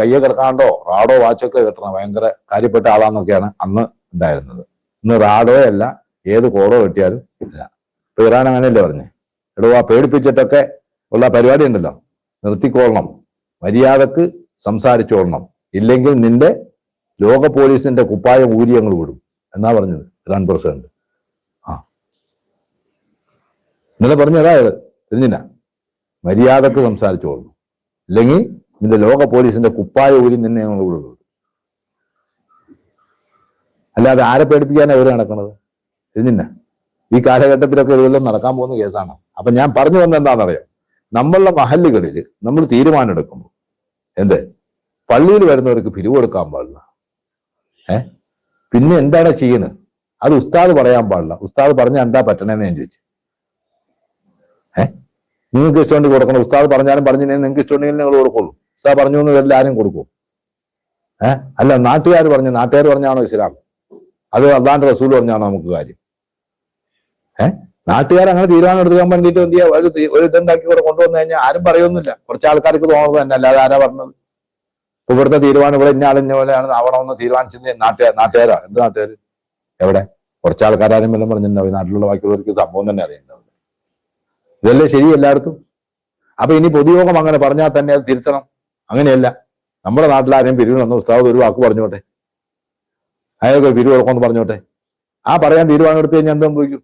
കയ്യെ കിടക്കാണ്ടോ റാഡോ വാച്ചൊക്കെ കെട്ടണം, ഭയങ്കര കാര്യപ്പെട്ട ആളാന്നൊക്കെയാണ് അന്ന് ഉണ്ടായിരുന്നത്. ഇന്ന് റാഡോ അല്ല, ഏത് കോടോ കെട്ടിയാലും ഇല്ല. ഇപ്പൊ ഇറാൻ അങ്ങനെയല്ലേ പറഞ്ഞേ? ആ പേടിപ്പിച്ചിട്ടൊക്കെ ഉള്ള പരിപാടി ഉണ്ടല്ലോ, നിർത്തിക്കൊള്ളണം, മര്യാദക്ക് സംസാരിച്ചോളണം, ഇല്ലെങ്കിൽ നിന്റെ ലോക പോലീസിന്റെ കുപ്പായം ഊരി ഞങ്ങൾ വിടും എന്നാ പറഞ്ഞത് ഇറാൻ പ്രസിഡന്റ്. ഇന്നലെ പറഞ്ഞതായത് തിരിഞ്ഞില്ല. മര്യാദക്ക് സംസാരിച്ചോളണം, ഇല്ലെങ്കിൽ നിന്റെ ലോക പോലീസിന്റെ കുപ്പായ ഊരി നിന്നെ ഞങ്ങൾ വിടും. അല്ലാതെ ആരെ പേടിപ്പിക്കാനാണ് ഇവർ നടക്കുന്നത്? തിരിഞ്ഞില്ല. ഈ കാലഘട്ടത്തിലൊക്കെ ഇതെല്ലാം നടക്കാൻ പോകുന്ന കേസാണ്. അപ്പൊ ഞാൻ പറഞ്ഞു വന്നത് എന്താണെന്നറിയാം? നമ്മളുടെ മഹല്ലുകളിൽ നമ്മൾ തീരുമാനം എടുക്കുമ്പോൾ പള്ളിയിൽ വരുന്നവർക്ക് പിരിവ് കൊടുക്കാൻ പാടില്ല. പിന്നെ എന്താണ് ചെയ്യണത്? അത് ഉസ്താദ് പറയാൻ പാടില്ല. ഉസ്താദ് പറഞ്ഞാൽ എന്താ പറ്റണേന്ന് ഞാൻ ചോദിച്ചു. നിങ്ങൾക്ക് ഇഷ്ടമുണ്ടെങ്കിൽ കൊടുക്കണം. ഉസ്താദ് പറഞ്ഞാലും പറഞ്ഞില്ലെങ്കിൽ നിങ്ങൾക്ക് ഇഷ്ടമുണ്ടെങ്കിൽ നിങ്ങൾ കൊടുക്കുള്ളൂ. ഉസ്താദ് പറഞ്ഞു എന്ന് എല്ലാവരും കൊടുക്കും. അല്ല, നാട്ടുകാർ പറഞ്ഞാണോ ഇസ്ലാം? അത് അള്ളാന്റെ റസൂൽ പറഞ്ഞാണോ നമുക്ക് കാര്യം? നാട്ടുകാർ അങ്ങനെ തീരുമാനം എടുക്കാൻ വേണ്ടിയിട്ട് എന്ത് ചെയ്യാ, ഒരു ഇതുണ്ടാക്കി കൂടെ കൊണ്ടുവന്നു കഴിഞ്ഞാൽ ആരും പറയൊന്നുമില്ല. കുറച്ച് ആൾക്കാർക്ക് തോന്നുന്നത് തന്നെ, അല്ലാതെ ആരാ പറഞ്ഞത്? ഇപ്പൊ ഇവിടുത്തെ തീരുമാനം ഇവിടെ ഇന്ന പോലെയാണ് ആവണമെന്ന് തീരുമാനിച്ചത് നാട്ടുകാരാ. എന്ത് നാട്ടുകാർ? എവിടെ? കുറച്ച് ആൾക്കാരും വല്ലതും പറഞ്ഞിട്ടുണ്ടാവും. ഈ നാട്ടിലുള്ള ബാക്കിയുള്ളവർക്ക് സംഭവം തന്നെ അറിയുന്നുണ്ടാവില്ല. ഇതല്ലേ ശരി എല്ലായിടത്തും? അപ്പൊ ഇനി പൊതുയോഗം അങ്ങനെ പറഞ്ഞാൽ തന്നെ അത് തിരുത്തണം. അങ്ങനെയല്ല. നമ്മുടെ നാട്ടിലാരെയും പിരിവിന് വന്ന ഉസ്താദ് ഒരു വാക്ക് പറഞ്ഞോട്ടെ, അയാൾക്ക് പിരിവ് കൊടുക്കുമെന്ന് പറഞ്ഞോട്ടെ. പറയാൻ തീരുമാനം എടുത്തു കഴിഞ്ഞാൽ എന്ത് സംഭവിക്കും?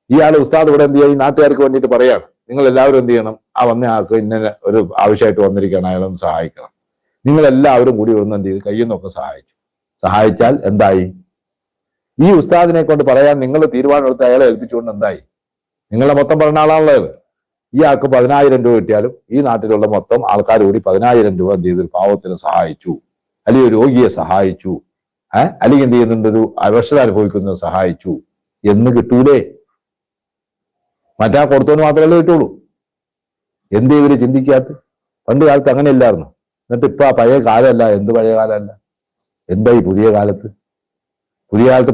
ഇയാൾ ഉസ്താദ് ഇവിടെ എന്ത് ചെയ്യുക? ഈ നാട്ടുകാർക്ക് വേണ്ടിയിട്ട് പറയാണ്, നിങ്ങൾ എല്ലാവരും എന്ത് ചെയ്യണം? വന്ന ആൾക്ക് ഇന്ന ഒരു ആവശ്യമായിട്ട് വന്നിരിക്കുകയാണ്, അയാളൊന്ന് സഹായിക്കണം. നിങ്ങൾ എല്ലാവരും കൂടി ഒന്ന് എന്ത് ചെയ്ത് കയ്യെന്നൊക്കെ സഹായിച്ചാൽ എന്തായി? ഈ ഉസ്താദിനെ കൊണ്ട് പറയാൻ നിങ്ങൾ തീരുമാനം എടുത്ത് അയാളെ ഏൽപ്പിച്ചുകൊണ്ട് എന്തായി? നിങ്ങളെ മൊത്തം പറഞ്ഞ ആളാണുള്ളത്. ഈ ആൾക്ക് 10,000 രൂപ കിട്ടിയാലും ഈ നാട്ടിലുള്ള മൊത്തം ആൾക്കാർ കൂടി 10,000 രൂപ എന്ത് ചെയ്തു? പാവത്തിന് സഹായിച്ചു, അല്ലെങ്കിൽ ഒരു രോഗിയെ സഹായിച്ചു, അല്ലെങ്കിൽ എന്ത് ചെയ്യുന്നുണ്ട്? ഒരു അവശത അനുഭവിക്കുന്നത് സഹായിച്ചു എന്ന് കിട്ടൂലേ? മറ്റാ കൊടുത്തോന്ന് മാത്രമല്ലേ കിട്ടുള്ളൂ. എന്തേ ഇവര് ചിന്തിക്കാത്ത? പണ്ട് കാലത്ത് അങ്ങനെ ഇല്ലായിരുന്നു. എന്നിട്ട് ഇപ്പൊ പഴയ കാലമല്ല. എന്ത് പഴയ കാലമല്ല? എന്താ ഈ പുതിയ കാലത്ത്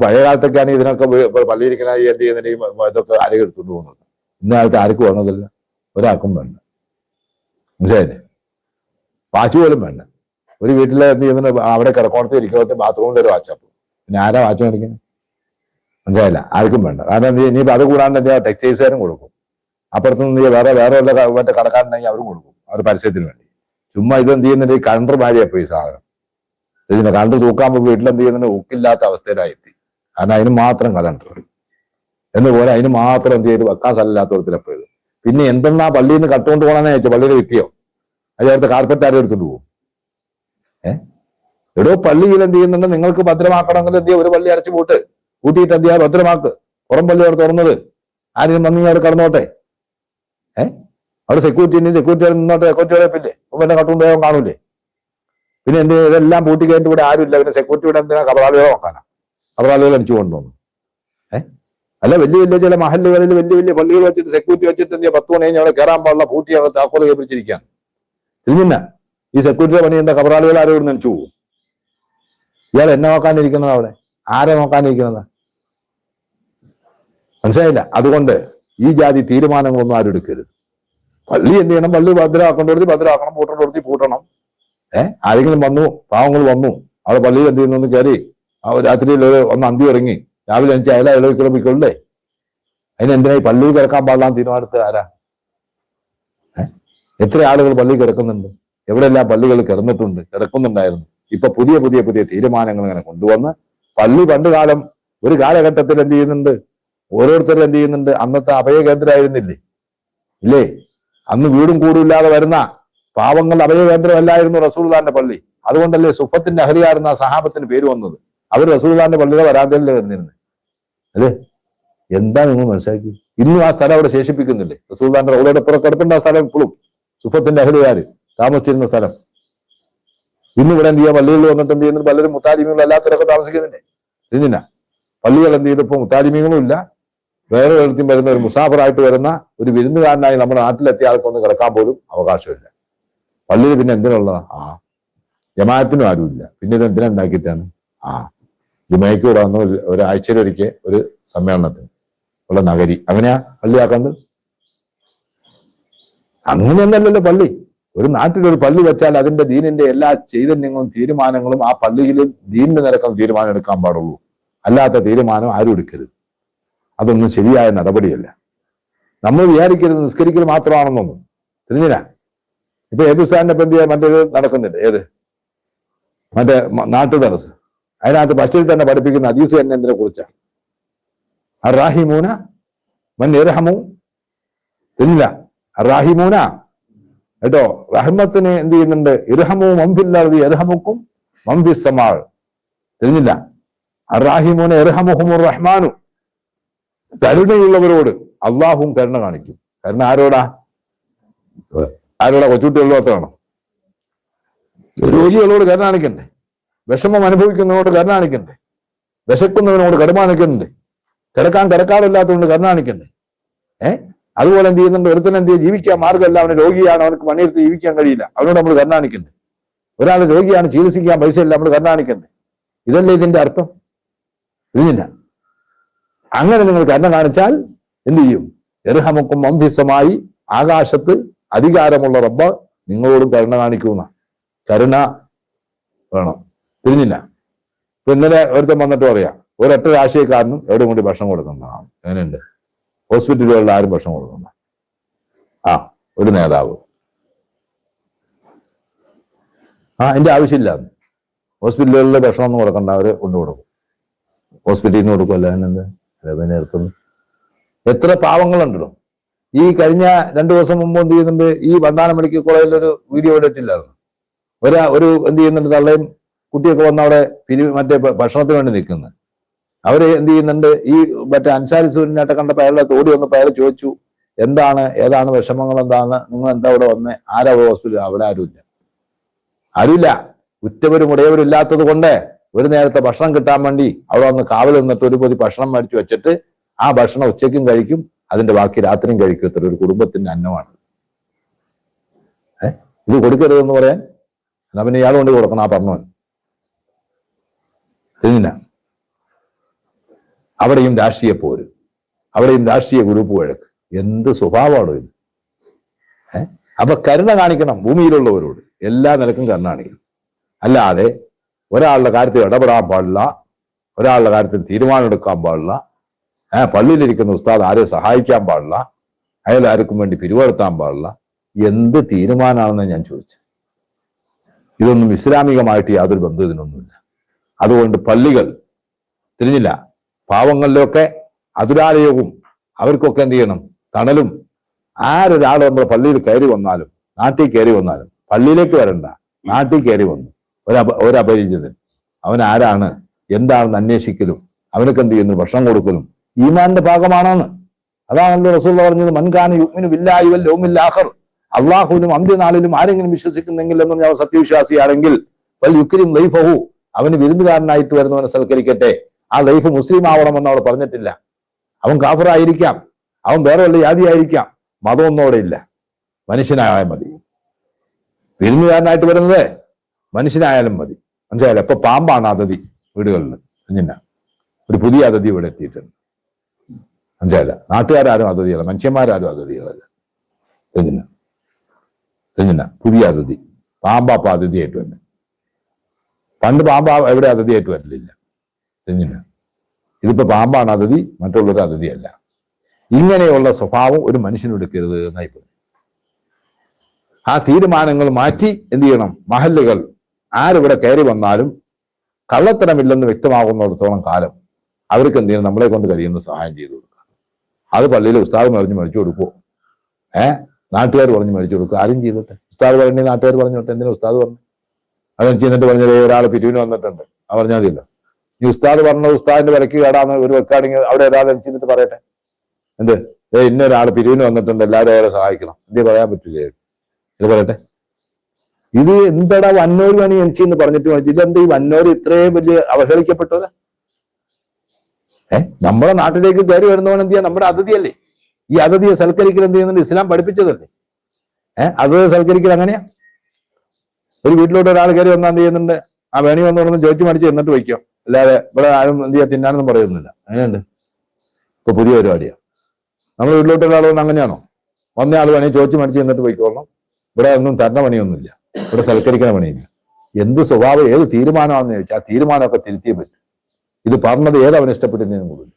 പഴയ കാലത്തൊക്കെയാണ് ഇതിനൊക്കെ പള്ളിയിരിക്കണായി എന്ത് ചെയ്യുന്നതിനെയും ഇതൊക്കെ ആരെയും എടുത്തുകൊണ്ട് പോകുന്നത്. ഇന്ന കാലത്ത് ആർക്കും വേണതില്ല, ഒരാൾക്കും വേണ്ട. മനസ്സിലായില്ലേ? വാച്ച് പോലും വേണ്ട. ഒരു വീട്ടിലെ എന്ത് ചെയ്യുന്നത് അവിടെ കിടക്കോണത്ത് ഇരിക്കുമ്പോഴത്തെ ബാത്റൂമിൽ ഒരു വാച്ചപ്പ്, പിന്നെ ആരാ വാച്ച് മേടിക്കുന്നത്? മനസ്സിലായില്ല, ആർക്കും വേണ്ട. കാരണം ഇനിയിപ്പോൾ അത് കൂടാണ്ട് എന്ത് ചെയ്യാം, ടെക്സ്റ്റൈൽസുകാരും കൊടുക്കും. അപ്പുറത്തുനിന്ന് വേറെ വല്ല മറ്റേ കടക്കാരുണ്ടെങ്കിൽ അവരും കൊടുക്കും, അവർ പരസ്യത്തിന് വേണ്ടി. ചുമ്മാ ഇതെന്ത് ചെയ്യുന്നുണ്ട്, ഈ കലണ്ടർ മാരിയപ്പോ ഈ സാധനം. ഇതിന്റെ കലണ്ടർ തൂക്കാൻ പോകുമ്പോൾ വീട്ടിലെന്ത് ചെയ്യുന്നുണ്ട്, ഉക്കില്ലാത്ത അവസ്ഥയിലായി എത്തി. കാരണം അതിന് മാത്രം കലണ്ടർ എന്നുപോലെ അതിന് മാത്രം എന്ത് ചെയ്ത് വെക്കാൻ സ്ഥലമില്ലാത്ത വിധത്തിലപ്പോൾ ഇത്. പിന്നെ എന്തെന്നാ പള്ളിയിൽ നിന്ന് കട്ടുകൊണ്ട് പോകണമെന്ന് ചോദിച്ചാൽ പള്ളിയുടെ വിത്തിയോ അതിനകത്ത് കാർപ്പറ്റ് ആരും എടുത്തുകൊണ്ട് പോകും. എടോ പള്ളിയിൽ എന്ത് ചെയ്യുന്നുണ്ട്, നിങ്ങൾക്ക് ഭദ്രമാക്കണമെങ്കിൽ എന്ത് ചെയ്യുക, ഒരു പള്ളി അടച്ചു കൂട്ടിയിട്ട് എന്ത് ചെയ്യുക, ഭദ്രമാക്ക്. പുറം പള്ളി അവിടെ തുറന്നത്, ആരെങ്കിലും വന്നു അവിടെ കടന്നോട്ടെ. അവിടെ സെക്യൂരിറ്റി നിന്നോട്ടെ, സെക്യൂരിറ്റി ഉഴപ്പില്ലേ, പിന്നെ കട്ടുകൊണ്ട് പോകാൻ കാണൂലേ. പിന്നെ എന്ത് ഇതെല്ലാം പൂട്ടി കഴിഞ്ഞിട്ട് ഇവിടെ ആരുമില്ല, പിന്നെ സെക്യൂരിറ്റി ഇവിടെ എന്തിനാ കബറാളികളെ നോക്കാനാ, കബറാളികൾ അടിച്ചു കൊണ്ടുവന്നു. അല്ല വലിയ ചില മഹല്ലുകളിൽ വലിയ പള്ളികൾ വെച്ചിട്ട് സെക്യൂരിറ്റി വെച്ചിട്ട് എന്ത് 10 മണി കഴിഞ്ഞ് അവിടെ കയറാൻ പാടില്ല, പൂട്ടി അവിടെ താക്കോല് കേൾപ്പിച്ചിരിക്കുകയാണ്. തിരിഞ്ഞില്ല, ഈ സെക്യൂരിറ്റിയുടെ പണി എന്താ, കബറാളികൾ ആരും ഇവിടെ നനച്ചു പോകും. ഇയാൾ എന്നെ നോക്കാനിരിക്കുന്നത്, അവിടെ ആരെ നോക്കാനിരിക്കുന്നത്? മനസ്സിലായില്ല. അതുകൊണ്ട് ഈ ജാതി തീരുമാനങ്ങളൊന്നും ആരും എടുക്കരുത്. പള്ളി എന്ത് ചെയ്യണം, പള്ളി ഭദ്രമാക്കേണ്ടടുത്ത് ഭദ്രമാക്കണം, പൂട്ടേണ്ടടുത്ത് പൂട്ടണം. ആരെങ്കിലും വന്നു, പാവങ്ങൾ വന്നു, അവിടെ പള്ളിയിൽ എന്ത് ചെയ്യുന്നു, കയറി രാത്രിയിൽ ഒന്ന് അന്തി ഇറങ്ങി രാവിലെ 5 അയല ഇളവിക്കുള്ള പോയിക്കൊള്ളേ. അതിനെന്തിനായി പള്ളിയിൽ കിടക്കാൻ പാടില്ലാന്ന് തീരുമാനത്ത് ആരാ? എത്ര ആളുകൾ പള്ളി കിടക്കുന്നുണ്ട്, എവിടെയെല്ലാം പള്ളികൾ കിടക്കുന്നുണ്ടായിരുന്നു. ഇപ്പൊ പുതിയ തീരുമാനങ്ങൾ ഇങ്ങനെ കൊണ്ടുവന്ന് പള്ളി പണ്ട് കാലം ഒരു കാലഘട്ടത്തിൽ എന്ത് ചെയ്യുന്നുണ്ട്, ഓരോരുത്തരും എന്ത് ചെയ്യുന്നുണ്ട്, അന്നത്തെ അഭയകേന്ദ്രമായിരുന്നില്ലേ? ഇല്ലേ? അന്ന് വീടും കൂടുമില്ലാതെ വരുന്ന പാവങ്ങളുടെ അഭയകേന്ദ്രമല്ലായിരുന്നു റസൂലുള്ളാഹിന്റെ പള്ളി. അതുകൊണ്ടല്ലേ സുഫത്തിന്റെ അഹ്ലിയാർ എന്ന സഹാബത്തിന് പേര് വന്നത്. അവർ റസൂലുള്ളാഹിന്റെ പള്ളിയുടെ വരാന്തയിലല്ലേ വരുന്നിരുന്നത്. അല്ലേ? എന്താ നിങ്ങൾ മനസ്സിലാക്കി? ഇന്നും ആ സ്ഥലം അവിടെ ശേഷിപ്പിക്കുന്നില്ലേ? റസൂലുള്ളാഹിന്റെ റൗളയുടെ പുറക്കെടുപ്പുണ്ട് ആ സ്ഥലം ഇപ്പോഴും, സുഫത്തിന്റെ അഹ്ലിയാര് താമസിച്ചിരുന്ന സ്ഥലം. ഇന്ന് ഇവിടെ എന്ത് ചെയ്യാ, പള്ളികളിൽ വന്നിട്ട് എന്ത് ചെയ്യുന്നു, പലരും മുത്താലിമീങ്ങളും അല്ലാത്തവരൊക്കെ താമസിക്കുന്നില്ലേ? ഇരുന്നില്ല. പള്ളികൾ എന്ത് ചെയ്തപ്പോ മുത്താലിമീങ്ങളും ഇല്ല, വേറെ എഴുത്തും വരുന്ന ഒരു മുസാഫറായിട്ട് വരുന്ന ഒരു വിരുന്നുകാരനായി നമ്മുടെ നാട്ടിലെത്തിയ ആൾക്കൊന്ന് കിടക്കാൻ പോലും അവകാശമില്ല. പള്ളിയിൽ പിന്നെ എന്തിനുള്ളതാ? ജമാഅത്തിനും ആരുമില്ല, പിന്നെ ഇത് എന്തിനാ ഉണ്ടാക്കിയിട്ടാണ്? ജുമയ്ക്ക് കൂടെ വന്ന് ഒരാഴ്ചയിലൊരിക്കൽ ഒരു സമ്മേളനത്തിന് ഉള്ള നഗരി, അങ്ങനെയാ പള്ളിയാക്കേണ്ടത്? അങ്ങനെയൊന്നല്ലല്ലോ പള്ളി. ഒരു നാട്ടിലൊരു പള്ളി വെച്ചാൽ അതിന്റെ ദീനിന്റെ എല്ലാ ചൈതന്യങ്ങളും തീരുമാനങ്ങളും ആ പള്ളിയിൽ ദീനിന്റെ നിരക്കുന്ന തീരുമാനം എടുക്കാൻ പാടുള്ളൂ. അല്ലാത്ത തീരുമാനം ആരും എടുക്കരുത്. അതൊന്നും ശരിയായ നടപടിയല്ല. നമ്മൾ വിചാരിക്കരുത് നിസ്കരിക്കൽ മാത്രമാണെന്നൊന്നും. തിരിഞ്ഞില്ല. ഇപ്പൊ ഏബിസ്ഥാന്റെ ഇപ്പൊ എന്ത് ചെയ്യാൻ മറ്റേത് നടക്കുന്നില്ല, ഏത് മറ്റേ നാട്ടു തടസ്, അതിനകത്ത് ബസ്സിൽ തന്നെ പഠിപ്പിക്കുന്ന ഹദീസ് തന്നെ എന്തിനെ കുറിച്ചാണ്? അറാഹിമൂന മൻ ഇർഹമു. തിരിഞ്ഞില്ല, അറാഹിമൂന കേട്ടോ, റഹ്മത്തിന് എന്ത് ചെയ്യുന്നുണ്ട്, ഇർഹമു മംഫില്ലർദി ഇർഹമുക്കും മംഫിസ് സമാ. തിരിഞ്ഞില്ല, അറാഹിമൂന ഇർഹമുഹുമുർ റഹ്മാനു. കരുണയുള്ളവരോട് അള്ളാഹും കരുണ കാണിക്കും. കരുണ ആരോടാ? കൊച്ചുകുട്ടികളിലും അത്രയാണോ? രോഗികളോട് കരുണ കാണിക്കണ്ടേ? വിഷമം അനുഭവിക്കുന്നവരോട് കരുണ കാണിക്കണ്ടേ? വിശക്കുന്നവനോട് കരുണ കാണിക്കണ്ടേ? കിടക്കാറില്ലാത്തതുകൊണ്ട് കരുണ കാണിക്കണ്ടേ? അതുപോലെ എന്ത് ചെയ്യുന്നുണ്ട്, ഒരുത്തനെ എന്ത് ചെയ്യും, ജീവിക്കാൻ മാർഗ്ഗമല്ല, അവന് രോഗിയാണ്, അവനക്ക് പണിയെടുത്ത് ജീവിക്കാൻ കഴിയില്ല, അവനോട് നമ്മൾ കരുണ കാണിക്കണ്ടേ? ഒരാൾ രോഗിയാണ്, ചികിത്സിക്കാൻ പൈസയില്ല, നമ്മൾ കരുണ കാണിക്കണ്ടേ? ഇതല്ലേ ഇതിന്റെ അർത്ഥം? ഇതില്ല. അങ്ങനെ നിങ്ങൾ കരുണ കാണിച്ചാൽ എന്ത് ചെയ്യും? ഇർഹമുക്കും മംഫിസമായി, ആകാശത്ത് അധികാരമുള്ള റബ്ബ് നിങ്ങളോടും കരുണ കാണിക്കുന്ന. കരുണ വേണം. തിരിഞ്ഞില്ല. ഇപ്പൊ ഇന്നലെ ഒരുത്തം വന്നിട്ട് പറയാം, ഒരൊറ്റ രാഷ്ട്രീയക്കാരനും എവിടെ കൊണ്ട് ഭക്ഷണം കൊടുക്കുന്നതാണ്. അങ്ങനെയുണ്ട്. ഹോസ്പിറ്റലുകളിൽ ആരും ഭക്ഷണം കൊടുക്കുന്ന ഒരു നേതാവ് അതിന്റെ ആവശ്യമില്ല. ഹോസ്പിറ്റലുകളിൽ ഭക്ഷണം ഒന്നും കൊടുക്കണ്ട, അവര് കൊണ്ടുകൊടുക്കും. ഹോസ്പിറ്റലിൽ നിന്ന് കൊടുക്കും. അല്ലാതെ റവന്യൂർക്കുന്നു. എത്ര പാവങ്ങളുണ്ടല്ലോ. ഈ കഴിഞ്ഞ 2 ദിവസം മുമ്പ് എന്ത് ചെയ്യുന്നുണ്ട്, ഈ വണ്ടാനം മെഡിക്കൽ കോളേജിൽ ഒരു വീഡിയോ ഇട്ടില്ലായിരുന്നു. ഒരു എന്ത് ചെയ്യുന്നുണ്ട്, തള്ളയും കുട്ടിയൊക്കെ വന്ന് അവിടെ മറ്റേ ഭക്ഷണത്തിന് വേണ്ടി നിൽക്കുന്നത്. അവര് എന്ത് ചെയ്യുന്നുണ്ട്, ഈ മറ്റേ അൻസാരി സൂര്യനായിട്ട് കണ്ടപ്പോൾ അയാളുടെ തോടി വന്നപ്പോൾ അയാൾ ചോദിച്ചു, ഏതാണ് വിഷമങ്ങൾ, എന്താണ്, നിങ്ങൾ എന്താ ഇവിടെ വന്നേ, ആരാ ഹോസ്പിറ്റൽ? അവിടെ ആരുമില്ല. ഉറ്റവരും ഉടയവരും ഇല്ലാത്തത് കൊണ്ട് ഒരു നേരത്തെ ഭക്ഷണം കിട്ടാൻ വേണ്ടി അവിടെ വന്ന് കാവൽ നിന്നിട്ട് ഒരു പൊതി ഭക്ഷണം മേടിച്ചു വെച്ചിട്ട് ആ ഭക്ഷണം ഉച്ചയ്ക്കും കഴിക്കും, അതിന്റെ ബാക്കി രാത്രിയും കഴിക്കും. ഇത്ര ഒരു കുടുംബത്തിന്റെ അന്നമാണ്. ഇത് കൊടുക്കരുതെന്ന് പറയാൻ എന്നാ പിന്നെ ഇയാൾ കൊണ്ട് കൊടുക്കണം, ആ പറഞ്ഞവൻ. തിരിഞ്ഞില്ല. അവിടെയും രാഷ്ട്രീയ പോര്, അവിടെയും രാഷ്ട്രീയ ഗ്രൂപ്പ് വഴക്ക്. എന്ത് സ്വഭാവമാണോ ഇത്? അപ്പൊ കരുണ കാണിക്കണം ഭൂമിയിലുള്ളവരോട്, എല്ലാ നിലക്കും കരുണ കാണിക്കണം. അല്ലാതെ ഒരാളുടെ കാര്യത്തിൽ ഇടപെടാൻ പാടില്ല, ഒരാളുടെ കാര്യത്തിൽ തീരുമാനം എടുക്കാൻ പാടില്ല, പള്ളിയിലിരിക്കുന്ന ഉസ്താദ് ആരെയും സഹായിക്കാൻ പാടില്ല, അയാൾ ആർക്കും വേണ്ടി പിരിവെടുത്താൻ പാടില്ല. എന്ത് തീരുമാനമാണെന്ന് ഞാൻ ചോദിച്ചു. ഇതൊന്നും ഇസ്ലാമികമായിട്ട് യാതൊരു ബന്ധം ഇതിനൊന്നുമില്ല. അതുകൊണ്ട് പള്ളികൾ തിരിഞ്ഞില്ല, പാവങ്ങളിലൊക്കെ അതുരാലയവും അവർക്കൊക്കെ എന്ത് ചെയ്യണം, തണലും. ആരൊരാൾ നമ്മുടെ പള്ളിയിൽ കയറി വന്നാലും, നാട്ടിൽ കയറി വന്നാലും, പള്ളിയിലേക്ക് വരണ്ട, നാട്ടിൽ കയറി വന്നു ഒരപരിചിതൻ, അവൻ ആരാണ് എന്താണെന്ന് അന്വേഷിക്കലും അവനൊക്കെ എന്ത് ചെയ്യുന്നു, ഭക്ഷണം കൊടുക്കലും ഈമാന്റെ ഭാഗമാണെന്ന്. അതാണല്ലോ റസൂൽ പറഞ്ഞത്, മൻകാന യുഅ്മിനു ബില്ലാഹി വൽ യൗമിൽ ആഖിർ, അള്ളാഹുവിനും അന്ത്യനാളിലും ആരെങ്കിലും വിശ്വസിക്കുന്നെങ്കിൽ എന്ന് പറഞ്ഞാൽ സത്യവിശ്വാസിയാണെങ്കിൽ വൽ യുക്രിം ലൈഫഹു, അവന് വിരുന്നുകാരനായിട്ട് വരുന്നവനെ സൽക്കരിക്കട്ടെ. ആ ലൈഫ് മുസ്ലിം ആവണമെന്ന് അവിടെ പറഞ്ഞിട്ടില്ല. അവൻ കാഫിറായിരിക്കാം, അവൻ വേറെ വല്ല ജാതിയായിരിക്കാം, മതമൊന്നും അവിടെ ഇല്ല. മനുഷ്യനായാൽ മതി. വിരുന്നുകാരനായിട്ട് വരുന്നത് മനുഷ്യനായാലും മതി. മനസ്സിലായാലും. ഇപ്പൊ പാമ്പാണ് അതിഥി വീടുകളിൽ. കുഞ്ഞിന ഒരു പുതിയ അതിഥി ഇവിടെ എത്തിയിട്ടുണ്ട്. മനസ്സിലായില്ല. നാട്ടുകാരും അതിഥികളല്ല, മനുഷ്യന്മാരും അതിഥികളല്ല. കുഞ്ഞിന പുതിയ അതിഥി പാമ്പാപ്പ അതിഥിയായിട്ട് തന്നെ. പണ്ട് പാമ്പ എവിടെ അതിഥിയായിട്ട് വരലില്ല. കുഞ്ഞിന ഇതിപ്പോ പാമ്പാണ് അതിഥി, മറ്റുള്ളൊരു അതിഥിയല്ല. ഇങ്ങനെയുള്ള സ്വഭാവം ഒരു മനുഷ്യനെടുക്കരുത് എന്നായി പറഞ്ഞു. ആ തീരുമാനങ്ങൾ മാറ്റി എന്ത് ചെയ്യണം, മഹല്ലുകൾ ആരിവിടെ കയറി വന്നാലും കള്ളത്തരമില്ലെന്ന് വ്യക്തമാകുന്നിടത്തോളം കാലം അവർക്ക് എന്ത് ചെയ്യണം, നമ്മളെ കൊണ്ട് കഴിയുന്ന സഹായം ചെയ്തു കൊടുക്കുക. അത് പള്ളിയിൽ ഉസ്താദ് പറഞ്ഞ് മേടിച്ചു കൊടുക്കുമോ, നാട്ടുകാർ പറഞ്ഞ് മേടിച്ചു കൊടുക്കുക, ആരും ചെയ്തിട്ട്. ഉസ്താദ് പറഞ്ഞ നാട്ടുകാർ പറഞ്ഞോട്ടെ, എന്തിനാ ഉസ്താദ് പറഞ്ഞു? അവൻ ചെന്നിട്ട് പറഞ്ഞത് ഒരാൾ പിരിവിന് വന്നിട്ടുണ്ട്, ആ പറഞ്ഞാൽ മതിയല്ലോ. ഈ ഉസ്താദ് പറഞ്ഞ ഉസ്താദിന്റെ വിലക്ക് കേടാന്ന് ഒരു വെക്കാണെങ്കിൽ അവിടെ ഒരാൾ ചെന്നിട്ട് പറയട്ടെ, എന്ത് ഇന്നൊരാൾ പിരിവിന് വന്നിട്ടുണ്ട്, എല്ലാവരും അവരെ സഹായിക്കണം, എന്തേ പറയാൻ പറ്റില്ലേ? ഇത് പറയട്ടെ. ഇത് എന്താടാ വന്നൂർ പണി എനിക്കെന്ന് പറഞ്ഞിട്ട് ഇതെന്താ ഈ വന്നൂർ ഇത്രയും വലിയ അവഹേളിക്കപ്പെട്ടത്? നമ്മുടെ നാട്ടിലേക്ക് കയറി വരുന്നവൻ എന്ത് ചെയ്യാ, നമ്മുടെ അതിഥിയല്ലേ. ഈ അതിഥിയെ സൽക്കരിക്കൽ എന്ത് ചെയ്യുന്നുണ്ട്, ഇസ്ലാം പഠിപ്പിച്ചതല്ലേ. അതിഥിയെ സൽക്കരിക്കൽ അങ്ങനെയാ. ഒരു വീട്ടിലോട്ട് ഒരാൾ കയറി വന്നാൽ എന്ത് ചെയ്യുന്നുണ്ട്, ആ വേണി വന്നോടൊന്ന് ചോദിച്ചു മടിച്ച് എന്നിട്ട് വയ്ക്കോ, അല്ലാതെ ഇവിടെ ആരും എന്ത് ചെയ്യാ തിന്നാനൊന്നും പറയുന്നില്ല. അങ്ങനെയുണ്ട്. ഇപ്പൊ പുതിയ പരിപാടിയാണ്. നമ്മൾ വീട്ടിലോട്ട് ഒരാൾ വന്ന് അങ്ങനെയാണോ? വന്ന ആൾ വേണമെങ്കിൽ ചോദിച്ചു മടിച്ച് എന്നിട്ട് വയ്ക്കോളണം. ഇവിടെ ഒന്നും തരണ പണിയൊന്നുമില്ല, ഇവിടെ സൽക്കരിക്കുന്ന പണിയില്ല. എന്ത് സ്വഭാവം, ഏത് തീരുമാനമാണെന്ന് ചോദിച്ചാൽ ആ തീരുമാനമൊക്കെ തിരുത്തിയേ പറ്റും. ഇത് പറഞ്ഞത് ഏതവന് ഇഷ്ടപ്പെട്ടിരുന്നതിന് കൂടുതൽ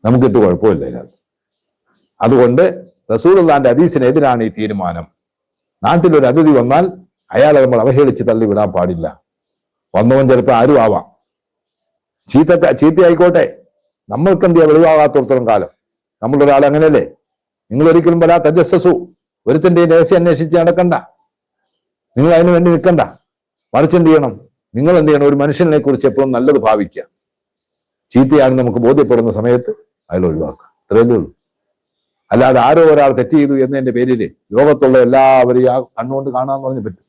നമുക്കിട്ട് കുഴപ്പമില്ല ഇതിനകത്ത്. അതുകൊണ്ട് റസൂലുള്ളാഹിന്റെ ഹദീസിനെതിരാണ് ഈ തീരുമാനം. നാട്ടിലൊരു അതിഥി വന്നാൽ അയാളെ നമ്മൾ അവഹേളിച്ച് തള്ളി വിടാൻ പാടില്ല. വന്നവൻ ചിലപ്പോൾ ആരും ആവാം, ചീത്തയായിക്കോട്ടെ. നമ്മൾക്ക് എന്ത് ചെയ്യാൻ വെളിവാകാത്തോടത്തോളം കാലം നമ്മളൊരാൾ അങ്ങനെയല്ലേ. നിങ്ങൾ ഒരിക്കലും വരാ തജസ്സസു, ഒരുത്തന്റെ രഹസ്യം അന്വേഷിച്ച് നടക്കണ്ട, നിങ്ങൾ അതിനു വേണ്ടി നിൽക്കണ്ട. മറിച്ച് എന്ത് ചെയ്യണം, നിങ്ങൾ എന്ത് ചെയ്യണം, ഒരു മനുഷ്യനെ കുറിച്ച് എപ്പോഴും നല്ലത് ഭാവിക്കുക. ചീത്തയാണെന്ന് നമുക്ക് ബോധ്യപ്പെടുന്ന സമയത്ത് അയാൾ ഒഴിവാക്കുക. അത്രയല്ലേ ഉള്ളൂ. അല്ലാതെ ആരോ ഒരാൾ തെറ്റ് ചെയ്തു എന്നതിന്റെ പേരിൽ ലോകത്തുള്ള എല്ലാവരെയും ആ കണ്ണുകൊണ്ട് കാണാന്ന് പറഞ്ഞ് പറ്റും.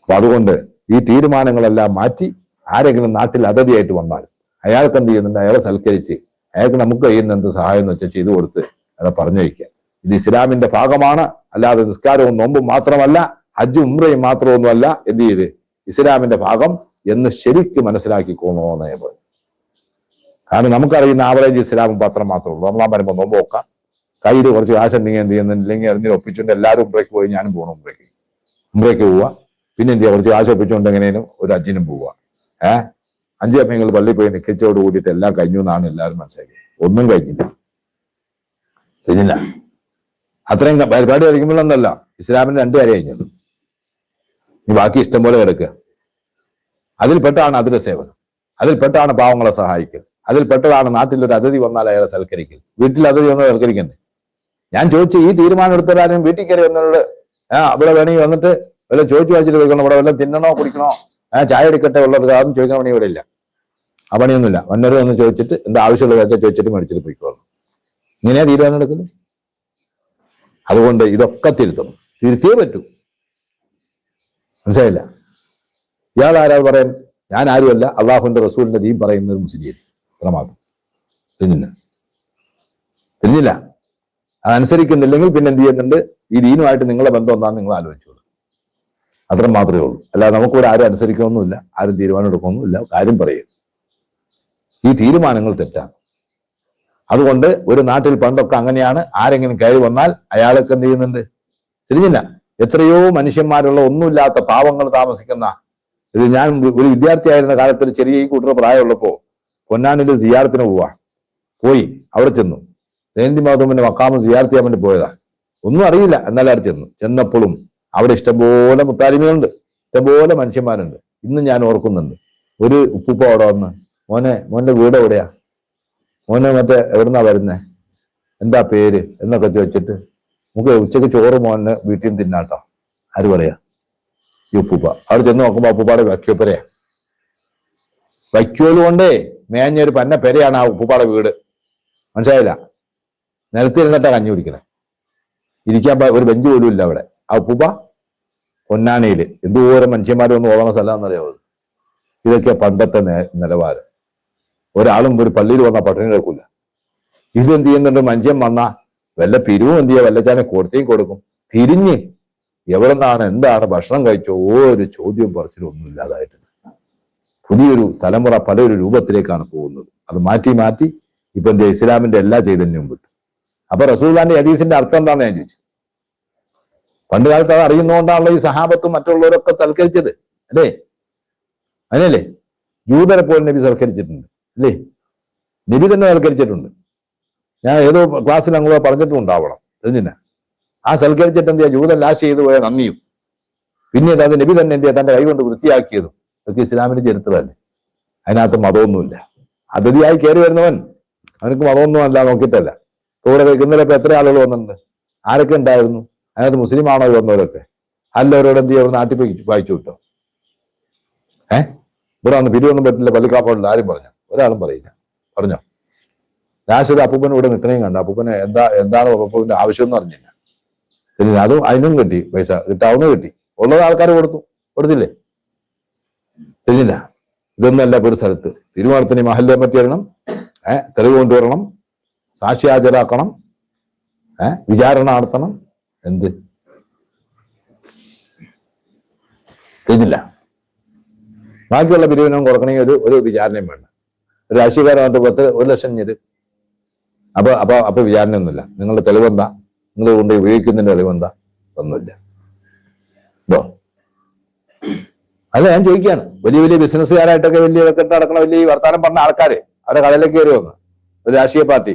അപ്പൊ അതുകൊണ്ട് ഈ തീരുമാനങ്ങളെല്ലാം മാറ്റി ആരെങ്കിലും നാട്ടിൽ അതിഥിയായിട്ട് വന്നാൽ അയാൾക്ക് എന്ത് ചെയ്യുന്നുണ്ട്, അയാളെ സൽക്കരിച്ച് അയാൾക്ക് നമുക്ക് കഴിയുന്ന എന്ത് സഹായം എന്ന് വെച്ചാൽ ചെയ്തു കൊടുത്ത് അയാളെ പറഞ്ഞു വയ്ക്കുക. ഇത് ഇസ്ലാമിന്റെ ഭാഗമാണ്. അല്ലാതെ നിസ്കാരവും നോമ്പും മാത്രമല്ല, ഹജ്ജും ഉംറയും മാത്രമൊന്നുമല്ല. എന്ത് ചെയ്ത് ഇസ്ലാമിന്റെ ഭാഗം എന്ന് ശരിക്കും മനസ്സിലാക്കിക്കോണോന്നേ പറഞ്ഞു. കാരണം നമുക്കറിയുന്ന ആവറേജ് ഇസ്ലാമും പത്രം മാത്രമേ ഉള്ളൂ. നമ്മളാൻ വരുമ്പോൾ നോമ്പ് നോക്കാം, കയ്യിൽ കുറച്ച് കാശുണ്ടെങ്കിൽ എന്ത് ചെയ്യുന്നില്ലെങ്കിൽ അതിന് ഒപ്പിച്ചുകൊണ്ട് എല്ലാവരും ഉംറയ്ക്ക് പോയി, ഞാനും പോകണം ഉംറയ്ക്ക് പോവുക. പിന്നെ എന്ത് ചെയ്യുക, കുറച്ച് കാശ് ഒപ്പിച്ചുകൊണ്ട് എങ്ങനെയും ഒരു ഹജ്ജിനും പോവുക. 5 സമയങ്ങൾ പള്ളിയിൽ പോയി നിൽക്കിച്ചോട് കൂടിയിട്ട് എല്ലാം കഴിഞ്ഞു എന്നാണ് എല്ലാവരും മനസ്സിലാക്കി. ഒന്നും കഴിഞ്ഞില്ല. അത്രയും പരിപാടി കഴിക്കുമ്പോഴൊന്നല്ല, ഇസ്ലാമിന് 2 കാര്യം കഴിഞ്ഞുള്ളൂ. ഈ ബാക്കി ഇഷ്ടം പോലെ കിടക്കുക. അതിൽപ്പെട്ടാണ് അതിര സേവനം, അതിൽപ്പെട്ടാണ് പാവങ്ങളെ സഹായിക്കൽ, അതിൽപ്പെട്ടതാണ് നാട്ടിലൊരു അതിഥി വന്നാൽ അയാളെ സൽക്കരിക്കൽ. വീട്ടിൽ അതിഥി വന്നാൽ സൽക്കരിക്കണ്ടേ? ഞാൻ ചോദിച്ചു, ഈ തീരുമാനം എടുത്തവരാരും വീട്ടിൽ കയറി വന്നവരോട് ഇവിടെ വേണമെങ്കിൽ വന്നിട്ട് വല്ല ചോദിച്ചു വായിച്ചിട്ട് പോയിക്കണം, ഇവിടെ വല്ലതും തിന്നണോ കുടിക്കണോ, ചായ എടുക്കട്ടെ ഉള്ളത് അതൊന്നും ചോദിക്കാൻ പണി ഇവിടെ ഇല്ല. ആ പണിയൊന്നുമില്ല. വന്നവർ വന്ന് ചോദിച്ചിട്ട് എന്താ ആവശ്യമുള്ള വെച്ചാൽ ചോദിച്ചിട്ട് മേടിച്ചിട്ട് പോയിക്കോളണം. ഇങ്ങനെയാ തീരുമാനം എടുക്കുന്നത്. അതുകൊണ്ട് ഇതൊക്കെ തിരുത്തണം, തിരുത്തിയേ പറ്റൂ. മനസ്സിലായില്ല? ഇയാൾ ആരാ പറയാൻ? ഞാൻ ആരുമല്ല, അള്ളാഹുവിന്റെ റസൂലിന്റെ ദീൻ പറയുന്ന ഒരു മുസ്ലിം. അത്രമാത്രം. തിരിഞ്ഞില്ല. അതനുസരിക്കുന്നില്ലെങ്കിൽ പിന്നെ എന്ത് ചെയ്യുന്നുണ്ട്, ഈ ദീനുമായിട്ട് നിങ്ങളെ ബന്ധം എന്താണെന്ന് നിങ്ങൾ ആലോചിച്ചോളൂ. അത്ര മാത്രമേ ഉള്ളൂ. അല്ലാതെ നമുക്കിവിടെ ആരും അനുസരിക്കണമെന്നില്ല, ആരും തീരുമാനം എടുക്കണമെന്നില്ല, കാര്യം പറയുക. ഈ തീരുമാനങ്ങൾ തെറ്റാണ്. അതുകൊണ്ട് ഒരു നാട്ടിൽ പണ്ടൊക്കെ അങ്ങനെയാണ്. ആരെങ്കിലും കയറി വന്നാൽ അയാൾക്ക് എന്ത് ചെയ്യുന്നുണ്ട്? തിരിഞ്ഞില്ല. എത്രയോ മനുഷ്യന്മാരുള്ള ഒന്നുമില്ലാത്ത പാവങ്ങൾ താമസിക്കുന്ന ഇത്. ഞാൻ ഒരു വിദ്യാർത്ഥിയായിരുന്ന കാലത്ത് ഒരു ചെറിയ കൂട്ടർ പ്രായമുള്ളപ്പോ പൊന്നാനിൽ സിയാറത്തിന് പോയി അവിടെ ചെന്നു. ജയന്തി മാധവന്റെ മക്കാമ് സിയാർത്ത് ചെയ്യാൻ വേണ്ടി പോയതാ. ഒന്നും അറിയില്ല, എന്നാലും അവിടെ ചെന്നപ്പോഴും അവിടെ ഇഷ്ടംപോലെ മുത്താലിമയുണ്ട്, ഇഷ്ടംപോലെ മനുഷ്യന്മാരുണ്ട്. ഇന്ന് ഞാൻ ഓർക്കുന്നുണ്ട്, ഒരു ഉപ്പുപ്പ അവിടെ വന്ന്, മോന്റെ വീട് എവിടെയാ, മോനെ മറ്റേ എവിടുന്നാ വരുന്നേ, എന്താ പേര് എന്നൊക്കെ ചോദിച്ചിട്ട്, നമുക്ക് ഉച്ചക്ക് ചോറ് മോനെ വീട്ടിൽ നിന്ന് തിന്നാട്ടോ. ആര് പറയാ? ഈ ഉപ്പുപ്പ. അവിടെ ചെന്ന് നോക്കുമ്പോ ഉപ്പുപ്പാടെ വൈക്കോപ്പരയാ. വൈക്കോല് കൊണ്ടേ മേഞ്ഞൊരു പന്ന പെരയാണ് ആ ഉപ്പുപ്പാടെ വീട്. മനസ്സിലായില്ല? നിലത്തിരുന്നിട്ടാ കഞ്ഞി കുടിക്കണേ. ഇരിക്കാൻ ഒരു ബെഞ്ച് പോലും ഇല്ല അവിടെ. ആ ഉപ്പുപ്പ പൊന്നാനയില് എന്തോരം മനുഷ്യന്മാരൊന്നും ഓടുന്ന സ്ഥലമാണെന്നറിയാവത്. ഇതൊക്കെ പണ്ടത്തെ നിലവാരം. ഒരാളും ഒരു പള്ളിയിൽ വന്നാൽ പട്ടിണി കിടക്കൂല. ഇതെന്ത് ചെയ്യുന്നുണ്ട്? മനുഷ്യൻ വന്നാ വല്ല പിരിവും എന്ത് ചെയ്യുക, വല്ലച്ചാനെ കൊടുത്തേയും കൊടുക്കും. തിരിഞ്ഞ് എവിടെ നിന്നാണ്, എന്താണ്, ഭക്ഷണം കഴിച്ചോ, ഒരു ചോദ്യവും പറച്ചിലും ഒന്നും ഇല്ലാതായിട്ടുണ്ട്. പുതിയൊരു തലമുറ പലൊരു രൂപത്തിലേക്കാണ് പോകുന്നത്. അത് മാറ്റി ഇപ്പൊ എന്താ ഇസ്ലാമിന്റെ എല്ലാ ചൈതന്യവും വിട്ടു. അപ്പൊ റസൂലുള്ളാഹിന്റെ ഹദീസിന്റെ അർത്ഥം എന്താണെന്ന് ഞാൻ ചോദിച്ചു. പണ്ട് കാലത്ത് അത് അറിയുന്നതുകൊണ്ടാണല്ലോ ഈ സഹാബത്തും മറ്റുള്ളവരൊക്കെ സൽക്കരിച്ചത്, അല്ലേ? അതിനല്ലേ ജൂതരെ പോലും നബി സൽക്കരിച്ചിട്ടുണ്ട്, അല്ലേ? നബി തന്നെ സൽക്കരിച്ചിട്ടുണ്ട്. ഞാൻ ഏതോ ക്ലാസ്സിൽ അങ്ങോട്ട് പറഞ്ഞിട്ടുണ്ടാവണം. എന്തിനാ ആ സൽക്കരിച്ചിട്ട് എന്ത് ചെയ്യാ? ജൂതൻ ലാശ് ചെയ്തു പോയ നന്ദിയും പിന്നീട് അത് നബി തന്നെ എന്ത് ചെയ്യാ? തന്റെ കൈ കൊണ്ട് വൃത്തിയാക്കിയതും ഇതൊക്കെ ഇസ്ലാമിന്റെ ചരിത്രമല്ലേ. അതിനകത്ത് മതമൊന്നുമില്ല. അതിഥിയായി കയറി വരുന്നവൻ അവനക്ക് മതമൊന്നും അല്ല നോക്കിയിട്ടല്ല. കൂടെ ഇന്നലെ ഇപ്പൊ എത്ര ആളുകൾ വന്നിട്ടുണ്ട്? ആരൊക്കെ ഉണ്ടായിരുന്നു അതിനകത്ത്? മുസ്ലിം ആണോ വന്നവരൊക്കെ? അല്ലവരോട് എന്ത് ചെയ്യും? നാട്ടിൽ വായിച്ചു വിട്ടോ? ഇവിടെ വന്ന് പിരിവൊന്നും പറ്റില്ല, പള്ളിക്കാപ്പാടില്ല, ആരും പറഞ്ഞു? ഒരാളും പറയില്ല. പറഞ്ഞോ? രാശിയുടെ അപ്പൂപ്പൻ ഇവിടെ നിൽക്കണേയും കണ്ട. അപ്പൂപ്പന് എന്താണ് അപ്പൂപ്പന്റെ ആവശ്യം എന്ന് അറിഞ്ഞില്ല. പിന്നെ അതും അതിനും കിട്ടി, പൈസ കിട്ടാവുന്ന കിട്ടി, ഉള്ളത് ആൾക്കാർ കൊടുത്തില്ലേ? തിരിഞ്ഞില്ല. ഇതൊന്നല്ല ഒരു സ്ഥലത്ത് തീരുമാനത്തിന് മഹല്ലെ പറ്റി വരണം, തെളിവ് കൊണ്ടുവരണം, സാക്ഷി ഹാജരാക്കണം, വിചാരണ നടത്തണം. എന്ത് തിരിഞ്ഞില്ല. ബാക്കിയുള്ള പിരിവിനും കൊടുക്കണമെങ്കിൽ ഒരു വിചാരണയും വേണ്ട. ഒരു രാഷ്ട്രീയക്കാരനകത്ത് 1,00,000 ഞെര്. അപ്പൊ വിചാരണയൊന്നുമില്ല. നിങ്ങളുടെ തെളിവെന്താ? നിങ്ങൾ കൊണ്ട് ഉപയോഗിക്കുന്നതിന്റെ തെളിവെന്താ? ഒന്നുമില്ല. അല്ല, ഞാൻ ചോദിക്കുകയാണ്. വലിയ ബിസിനസ്സുകാരായിട്ടൊക്കെ വലിയ ഇതൊക്കെ നടക്കണ വലിയ വർത്താനം പറഞ്ഞ ആൾക്കാര് അവിടെ കടയിലേക്ക് കയറി വന്ന് ഒരു രാഷ്ട്രീയ പാർട്ടി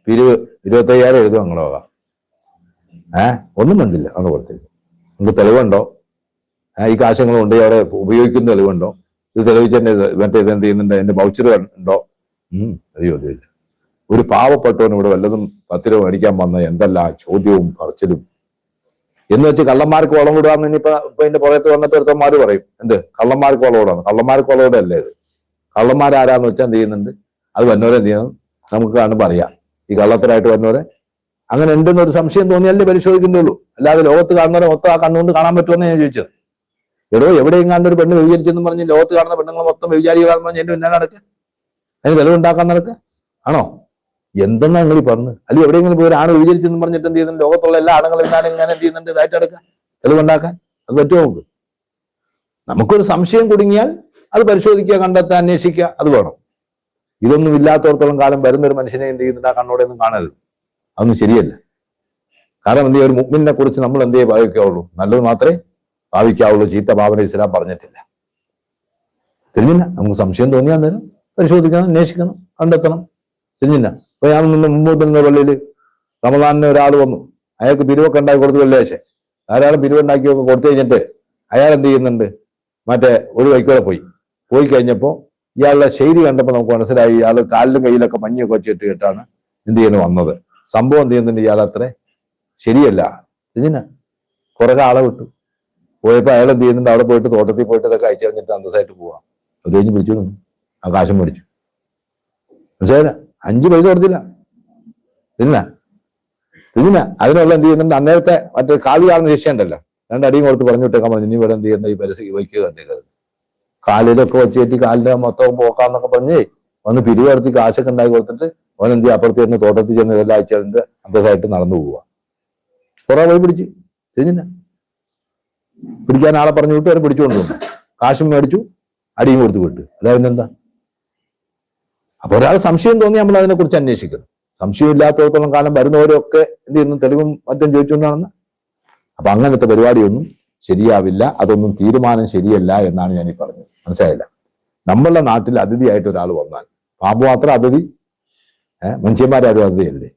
പിരിവ് 25,000 എഴുതും അങ്ങോട്ടാകാം. ഒന്നും കണ്ടില്ല, അങ്ങ് കൊടുത്തില്ല. നിങ്ങൾക്ക് തെളിവുണ്ടോ? ഈ കാശങ്ങൾ കൊണ്ട് അവിടെ ഉപയോഗിക്കുന്ന തെളിവുണ്ടോ? ഇത് തെളിവിച്ചെന്നെ മറ്റേ ഇത് എന്ത് ചെയ്യുന്നുണ്ട്? എന്റെ വൗച്ചർ ഉണ്ടോ? ചോദ്യമില്ല. ഒരു പാവപ്പെട്ടവൻ ഇവിടെ വല്ലതും 10 രൂപ മേടിക്കാൻ വന്ന എന്തെല്ലാം ചോദ്യവും പറച്ചിലും എന്ന് വെച്ച് കള്ളന്മാർക്ക് വളം വിടുകയെന്ന് ഇനിയിപ്പോ ഇതിന്റെ പുറത്ത് വന്നിട്ട് ഒരുത്തന്മാര് പറയും, എന്ത് കള്ളന്മാർക്ക് വളം വിടാന്ന്. കള്ളന്മാർക്ക് വളം വിടല്ലേ ഇത്? കള്ളന്മാരാരാന്ന് വെച്ചാൽ എന്ത് ചെയ്യുന്നുണ്ട്? അത് വന്നവരെ എന്ത് ചെയ്യുന്നു? നമുക്ക് കാണുമ്പോൾ അറിയാം. ഈ കള്ളത്തരായിട്ട് വന്നവരെ അങ്ങനെ ഉണ്ടെന്നൊരു സംശയം തോന്നിയാലേ പരിശോധിക്കുന്നുള്ളൂ. അല്ലാതെ ലോകത്ത് കാണുന്നവരെ മൊത്തം ആ കണ്ണുകൊണ്ട് കാണാൻ പറ്റുമെന്ന് ഞാൻ ചോദിച്ചത്. എവിടെയും കാണുന്ന ഒരു പെണ്ണ് വ്യഭിചരിച്ചെന്ന് പറഞ്ഞ് ലോകത്ത് കാണുന്ന പെണ്ണുങ്ങൾ മൊത്തം വ്യഭിചാരികളാന്ന് പറഞ്ഞ് എന്റെ പിന്നാലെ നടക്കുക, അതിന് തെളിവുണ്ടാക്കാൻ നടക്കുക ആണോ? എന്തെന്നാ നിങ്ങൾ പറഞ്ഞു? അല്ലെങ്കിൽ എവിടെയെങ്കിലും പോയി ഒരാണ് വ്യഭിചരിച്ചെന്ന് പറഞ്ഞിട്ട് എന്ത് ചെയ്യുന്നുണ്ട്? ലോകത്തുള്ള എല്ലാ ആണുങ്ങളും ഇങ്ങനെ എന്ത് ചെയ്യുന്നുണ്ട്? ഇതായിട്ട് എടുക്കുക, തെളിവുണ്ടാക്കാൻ. അത് പറ്റുമോ നമുക്ക്? നമുക്കൊരു സംശയം കുടുങ്ങിയാൽ അത് പരിശോധിക്കുക, കണ്ടെത്തുക, അന്വേഷിക്കുക, അത് വേണം. ഇതൊന്നും ഇല്ലാത്തവർത്തോളം കാലം വരുന്നൊരു മനുഷ്യനെ എന്ത് ചെയ്യുന്നുണ്ട്? ആ കണ്ണോടെ ഒന്നും കാണരുത്. അതൊന്നും ശരിയല്ല. കാരണം എന്ത് ചെയ്യുക? ഒരു മുഅ്മിനെ കുറിച്ച് നമ്മൾ എന്തേ ഭാവിക്കാവുള്ളൂ? നല്ലത് മാത്രമേ ഭാവിക്കാവുള്ളൂ. ചീത്ത ഭാവന ഇസ്ലാം പറഞ്ഞിട്ടില്ല. തിരിഞ്ഞില്ല. നമുക്ക് സംശയം തോന്നിയാൽ നേരം പരിശോധിക്കണം, അന്വേഷിക്കണം, കണ്ടെത്തണം. തിരിഞ്ഞില്ല. അപ്പൊ ഞാൻ മുമ്പ് നിന്ന പള്ളിയിൽ റമദാനിന് ഒരാൾ വന്നു. അയാൾക്ക് പിരിവൊക്കെ ഉണ്ടാക്കി കൊടുത്തു. വെള്ളിയാഴ്ച ധാരാളം പിരിവുണ്ടാക്കിയൊക്കെ കൊടുത്തു കഴിഞ്ഞിട്ട് അയാൾ എന്ത് ചെയ്യുന്നുണ്ട്? മറ്റേ ഒരു വൈക്കോടെ പോയി കഴിഞ്ഞപ്പോൾ ഇയാളുടെ ശൈലി കണ്ടപ്പോൾ നമുക്ക് മനസ്സിലായി ഇയാൾ കാലിലും കയ്യിലൊക്കെ മഞ്ഞൊക്കെ വെച്ചിട്ട് കേട്ടാണ് എന്ത് ചെയ്യുന്നു വന്നത്. സംഭവം എന്ത് ചെയ്യുന്നുണ്ട്? ഇയാൾ അത്ര ശരിയല്ല. ഇതിന് കുറെ ആളെ വിട്ടു. പോയപ്പോൾ അയാൾ എന്ത് ചെയ്യുന്നുണ്ട്? അവിടെ പോയിട്ട് തോട്ടത്തിൽ പോയിട്ട് ഇതൊക്കെ അയച്ചു കഴിഞ്ഞിട്ട് അന്തസ്സായിട്ട് പോവാം. അത് കഴിഞ്ഞ് പിടിച്ചു നിന്നു. ആ കാശം മേടിച്ചു. മനസ്സിലായില്ല? 5 പൈസ കൊടുത്തില്ല. ഇതിന അതിനുള്ള എന്ത് ചെയ്യുന്നുണ്ട്? അന്നേരത്തെ മറ്റേ കാവി കാണുന്ന ശിക്ഷ ഉണ്ടല്ലോ, 2 അടിയും കൊടുത്ത് പറഞ്ഞു വിട്ടേക്കാൻ പറഞ്ഞു. ഇനി ഇവിടെ എന്ത് ചെയ്യണ്ട? ഈ പരസ്യം വയ്ക്കുക കണ്ടേക്കരുത്. കാലിലൊക്കെ വെച്ചേറ്റി കാലിന്റെ മൊത്തം പോക്കാന്നൊക്കെ പറഞ്ഞ് വന്ന് പിരിവെടുത്തി കാശൊക്കെ ഉണ്ടാക്കി കൊടുത്തിട്ട് അവൻ എന്ത് ചെയ്യും? അപ്പുറത്ത് ചെന്ന് തോട്ടത്തിൽ ചെന്ന് ഇതെല്ലാം അയച്ചിട്ട് അന്തസ്സായിട്ട് നടന്നു പോവുക. കുറെ പോയി പിടിച്ച് തിരിഞ്ഞില്ല. പിടിക്കാൻ ആളെ പറഞ്ഞു വിട്ടു, അവരെ പിടിച്ചുകൊണ്ട് വന്നു, കാശും മേടിച്ചു, അടിയും കൊടുത്ത് വിട്ടു. അല്ല പിന്നെന്താ? അപ്പൊ ഒരാൾ സംശയം തോന്നി നമ്മൾ അതിനെക്കുറിച്ച് അന്വേഷിക്കണം. സംശയമില്ലാത്തടത്തോളം കാലം വരുന്നവരൊക്കെ എന്ത് ചെയ്യുന്നു, തെളിവും മറ്റും ചോദിച്ചുകൊണ്ടാണെന്ന്. അപ്പൊ അങ്ങനത്തെ പരിപാടിയൊന്നും ശരിയാവില്ല, അതൊന്നും തീരുമാനം ശരിയല്ല എന്നാണ് ഞാൻ ഈ പറഞ്ഞത്. മനസ്സിലായില്ല? നമ്മളുടെ നാട്ടിൽ അതിഥിയായിട്ട് ഒരാൾ വന്നാൽ, പാമ്പ് മാത്രം അതിഥി, മനുഷ്യന്മാരും അതിഥിയല്ലേ,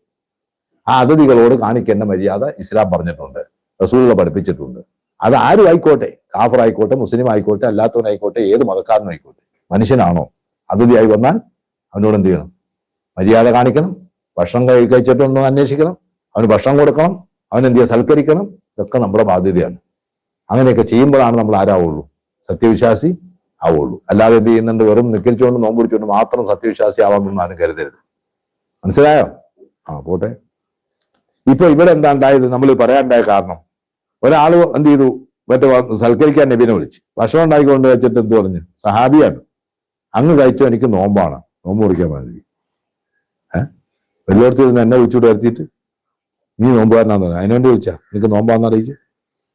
ആ അതിഥികളോട് കാണിക്കേണ്ട മര്യാദ ഇസ്ലാം പറഞ്ഞിട്ടുണ്ട്, റസൂലുള്ളാഹി പഠിപ്പിച്ചിട്ടുണ്ട്. അത് ആരും ആയിക്കോട്ടെ, കാഫർ ആയിക്കോട്ടെ, മുസ്ലിം ആയിക്കോട്ടെ, അല്ലാത്തവനായിക്കോട്ടെ, ഏത് മതക്കാരനും ആയിക്കോട്ടെ, മനുഷ്യനാണോ അതിഥിയായി വന്നാൽ അവനോട് എന്ത് ചെയ്യണം? മര്യാദ കാണിക്കണം. ഭക്ഷണം കഴിച്ചിട്ടൊന്ന് അന്വേഷിക്കണം, അവന് ഭക്ഷണം കൊടുക്കണം, അവനെന്ത് ചെയ്യുക, സൽക്കരിക്കണം. ഇതൊക്കെ നമ്മുടെ ബാധ്യതയാണ്. അങ്ങനെയൊക്കെ ചെയ്യുമ്പോഴാണ് നമ്മൾ ആരാവുള്ളൂ? സത്യവിശ്വാസി ആവുള്ളൂ. അല്ലാതെ എന്ത് ചെയ്യുന്നുണ്ട്, വെറും നിക്കരിച്ചുകൊണ്ട് നോമ്പ് പിടിച്ചുകൊണ്ട് മാത്രം സത്യവിശ്വാസി ആവാമെന്ന് ആരും കരുതരുത്. മനസ്സിലായോ? പോട്ടെ. ഇപ്പൊ ഇവിടെ എന്താ ഉണ്ടായത്, നമ്മൾ പറയാനുണ്ടായ കാരണം, ഒരാൾ എന്ത് ചെയ്തു, മറ്റേ സൽക്കരിക്കാൻ നബീനെ വിളിച്ച് ഭക്ഷണം ഉണ്ടാക്കിക്കൊണ്ട് വെച്ചിട്ട് എന്ത് പറഞ്ഞു, സഹാബിയാണ്, അങ്ങ് കഴിച്ചോ, എനിക്ക് നോമ്പാണ്, നോമ്പ് മുറിക്കാൻ പറഞ്ഞു. എല്ലായിടത്തും എന്നെ വിളിച്ചുകൊണ്ട് വരുത്തിയിട്ട് നീ നോമ്പുകാരനാന്ന് പറഞ്ഞു. അതിനുവേണ്ടി വിളിച്ചാ, എനിക്ക് നോമ്പാന്ന് അറിയിച്ചു,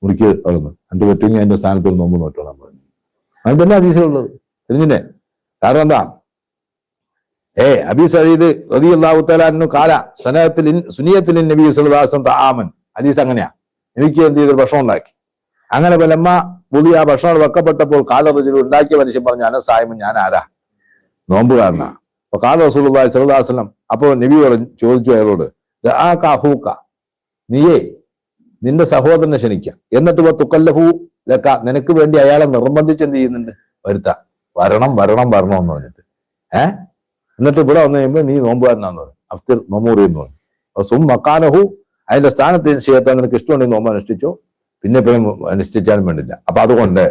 മുറിക്ക് വളർന്നു, എൻ്റെ പറ്റുമെങ്കിൽ എൻ്റെ സ്ഥാനത്ത് ഒരു നോമ്പ് നോട്ടോളാൻ പറഞ്ഞു. അത് തന്നെ അതീശമുള്ളത്. തിരിഞ്ഞില്ലേ? കാരണം എന്താ? അബീ സഈദ് റളിയല്ലാഹു തആല അൻഹു കാല സുനിയത്തിൽ നബി സല്ലല്ലാഹു അലൈഹി വസല്ലം തആമൻ. ഹദീസ് അങ്ങനെയാ. എനിക്ക് എന്ത് ചെയ്തു, ഭക്ഷണം ഉണ്ടാക്കി. അങ്ങനെ ബലമ്മ പുതിയ ഭക്ഷണം വെക്കപ്പെട്ടപ്പോൾ കാല റജുൽ, ഉണ്ടാക്കിയ മനുഷ്യൻ പറഞ്ഞു, അനസായിമൻ, ഞാൻ ആരാ? നോമ്പുകാരനാ. അപ്പൊ കാല റസൂലുള്ളാഹി സ്വല്ലല്ലാഹു അലൈഹി വസല്ലം, അപ്പോൾ നബി ചോദിച്ചു അയാളോട്, നീയേ നിന്റെ സഹോദരനെ ക്ഷണിക്കാം, എന്നിട്ട് തുക്കല്ലഹു ലക്ക, നിനക്ക് വേണ്ടി അയാളെ നിർബന്ധിച്ച് എന്ത് ചെയ്യുന്നുണ്ട്, വരുത്താം, വരണം വരണം വരണം എന്ന് പറഞ്ഞിട്ട്. എന്നിട്ട് ഇവിടെ വന്നു കഴിയുമ്പോൾ നീ നോമ്പുകാരനാന്ന് പറഞ്ഞു, അഫ്തിർ, നോമ്പ് മുറിയെന്ന് പറഞ്ഞു. അപ്പൊ സും മക്കാനഹു, അതിന്റെ സ്ഥാനത്തിന് ശേഷം നിനക്ക് ഇഷ്ടമുണ്ടെങ്കിൽ നോമ്പ് അനുഷ്ഠിച്ചോ, പിന്നെ ഇപ്പോഴും അനുഷ്ഠിച്ചാലും വേണ്ടില്ല. അപ്പൊ അതുകൊണ്ട്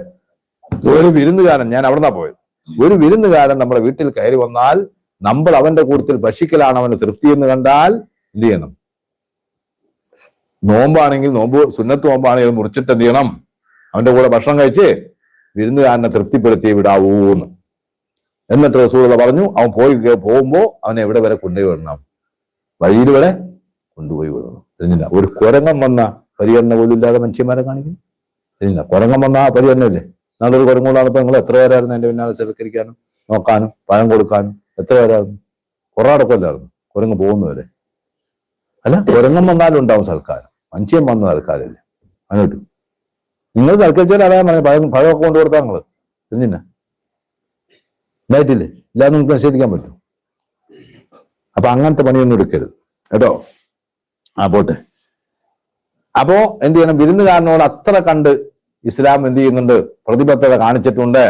ഒരു വിരുന്നുകാരൻ, ഞാൻ അവിടെ നിന്നാ പോയത്, ഒരു വിരുന്നുകാരൻ നമ്മുടെ വീട്ടിൽ കയറി വന്നാൽ നമ്മൾ അവന്റെ കൂട്ടത്തിൽ ഭക്ഷിക്കലാണ് അവന് തൃപ്തി എന്ന് കണ്ടാൽ എന്ത് ചെയ്യണം? നോമ്പാണെങ്കിൽ നോമ്പ്, സുന്നത്ത് നോമ്പാണെങ്കിൽ മുറിച്ചിട്ട് എന്ത് ചെയ്യണം? അവന്റെ കൂടെ ഭക്ഷണം കഴിച്ച് വിരുന്നുകാരനെ തൃപ്തിപ്പെടുത്തി വിടാവൂന്ന്. എന്നിട്ട് റസൂലുള്ളാഹി പറഞ്ഞു, അവൻ പോകുമ്പോ അവനെ എവിടെ വരെ കൊണ്ടുപോയി വിടണം? വഴിയിൽ വരെ കൊണ്ടുപോയി വിടണം. தெரிஞ்சிല്ല? ഒരു കുരങ്ങൻ വന്ന പരിഗണന പോലും ഇല്ലാതെ മനുഷ്യന്മാരെ കാണിക്കുന്നു. தெரிஞ்சிല്ല? കുരങ്ങൻ വന്ന ആ പരിഗണനല്ലേ? നല്ലൊരു കുരങ്ങോടാണിപ്പോ നിങ്ങൾ എത്ര പേരായിരുന്നു എന്റെ പിന്നാലെ സൽക്കരിക്കാനും നോക്കാനും പഴം കൊടുക്കാനും? എത്ര പേരായിരുന്നു? കുറെ അടക്കമല്ലായിരുന്നു കുരങ്ങ് പോകുന്നവരെ. അല്ല, കുരങ്ങൻ വന്നാലും ഉണ്ടാവും സൽക്കാരം, മനുഷ്യൻ വന്ന സൽക്കാരല്ലേ. അങ്ങോട്ട് നിങ്ങൾ സൽക്കരിച്ചാൽ അറിയാൻ പറഞ്ഞു, പഴമൊക്കെ കൊണ്ടു കൊടുത്താൽ നിങ്ങൾ தெரிஞ்சிല്ല? ഉണ്ടായിട്ടില്ലേ? ഇല്ലാതെ നിങ്ങൾക്ക് നിഷേധിക്കാൻ പറ്റും. അപ്പൊ അങ്ങനത്തെ പണിയൊന്നും എടുക്കരുത് കേട്ടോ. പോട്ടെ. അപ്പോ എന്ത് ചെയ്യണം? വിരുന്നുകാരനോട് അത്ര കണ്ട് ഇസ്ലാം എന്ത് ചെയ്യുന്നുണ്ട്? പ്രതിബദ്ധത കാണിച്ചിട്ടുണ്ട്.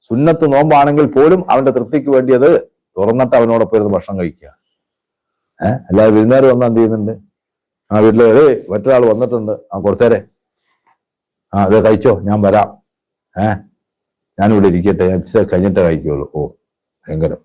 സുന്നത്ത് നോമ്പാണെങ്കിൽ പോലും അവന്റെ തൃപ്തിക്ക് വേണ്ടി അത് തുറന്നിട്ട് അവനോടൊപ്പം ഇരുന്ന് ഭക്ഷണം കഴിക്കുക. അല്ലാതെ വിരുന്നുകാർ വന്നാൽ എന്ത് ചെയ്യുന്നുണ്ട്? വീട്ടില് മറ്റൊരാൾ വന്നിട്ടുണ്ട്, കൊടുത്തേരെ, അതെ കഴിച്ചോ, ഞാൻ വരാം, ഞാനിവിടെ ഇരിക്കട്ടെ, ഞാൻ കഴിഞ്ഞിട്ടേ കഴിക്കുള്ളൂ. ഭയങ്കരം.